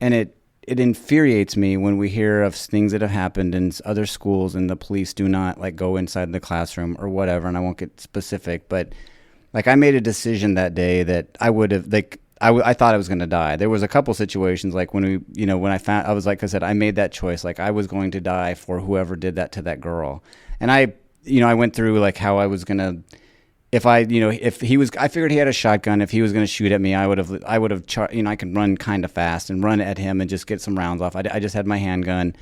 And it infuriates me when we hear of things that have happened in other schools and the police do not go inside the classroom or whatever. And I won't get specific, but I made a decision that day that I would have, I thought I was going to die. There was a couple situations when when I found, I was like I said, I made that choice. I was going to die for whoever did that to that girl. And I went through how I was going to, if he was, I figured he had a shotgun. If he was going to shoot at me, I would have, I could run kind of fast and run at him and just get some rounds off. I just had my handgun.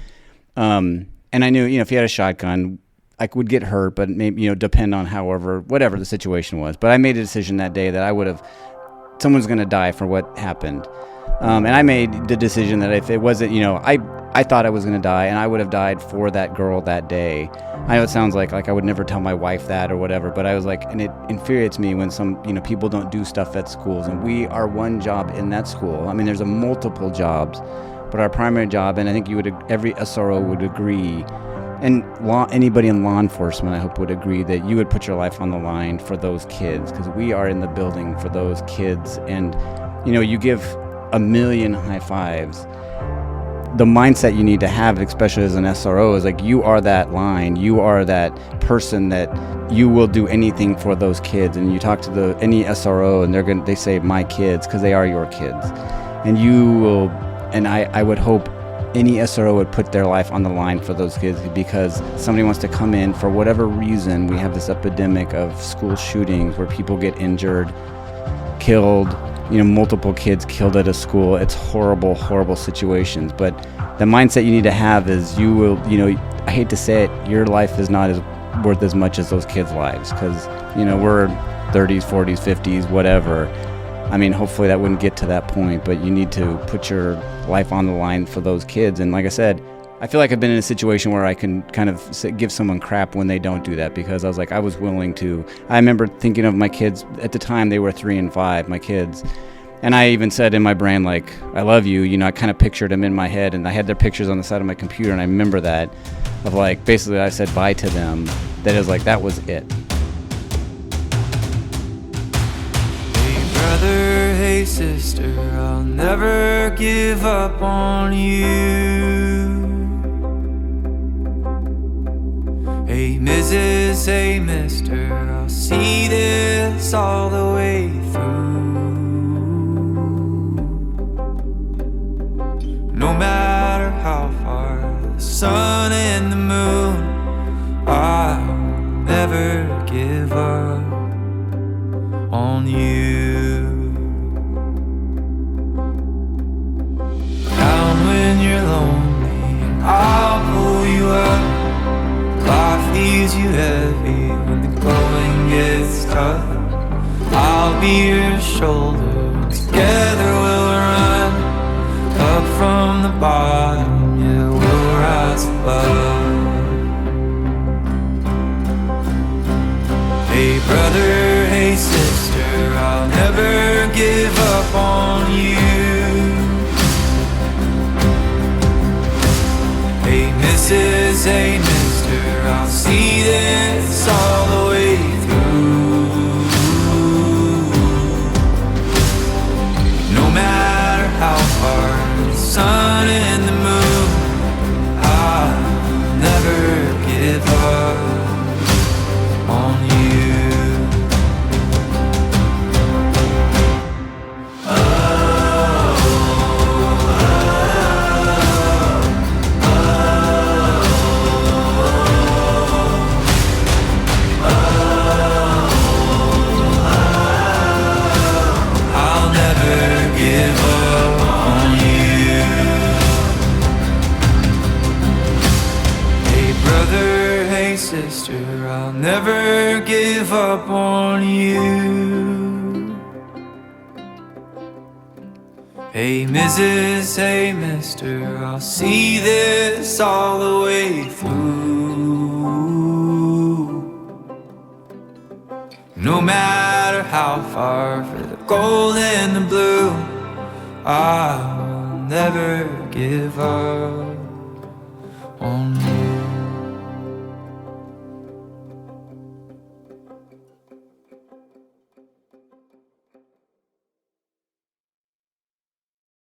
And I knew, if he had a shotgun, I would get hurt, but maybe, depend on whatever the situation was. But I made a decision that day that someone's going to die for what happened. And I made the decision that if it wasn't, I thought I was going to die and I would have died for that girl that day. I know it sounds like I would never tell my wife that or whatever, but I was and it infuriates me when some, people don't do stuff at schools, and we are one job in that school. There's multiple jobs, but our primary job, and I think every SRO would agree, and anybody in law enforcement, I hope, would agree that you would put your life on the line for those kids, because we are in the building for those kids. And, you give a million high fives. The mindset you need to have, especially as an SRO, is you are that line. You are that person that you will do anything for those kids. And you talk to any SRO, and they say my kids, because they are your kids. And you will, and I would hope any SRO would put their life on the line for those kids, because somebody wants to come in for whatever reason. We have this epidemic of school shootings where people get injured, killed, multiple kids killed at a school. It's horrible, horrible situations. But the mindset you need to have is you will, I hate to say it, your life is not worth as much as those kids' lives, because, we're 30s, 40s, 50s, whatever. Hopefully that wouldn't get to that point, but you need to put your life on the line for those kids. And like I said, I feel like I've been in a situation where I can kind of give someone crap when they don't do that, because I was willing to. I remember thinking of my kids at the time. They were 3 and 5, my kids. And I even said in my brain, I love you. I kind of pictured them in my head, and I had their pictures on the side of my computer. And I remember that of basically I said bye to them. That is that was it. Hey, brother. brother, hey sister, I'll never give up on you. Hey Mrs., hey mister, I'll see this all the way through. No matter how far the sun and the moon, I'll never give up on you. Down when you're lonely, and I'll pull you up. Life leaves you heavy when the going gets tough. I'll be your shoulder, together we'll run up from the bottom, yeah, we'll rise above. Hey brother, hey sister, I'll never give up on you. Hey Mrs., hey mister, I'll see this all the way through. No matter how far the sun and the moon, I'll never give up on you. Sister, I'll never give up on you. Hey Mrs., hey mister, I'll see this all the way through. No matter how far, for the gold and the blue, I'll never give up on you.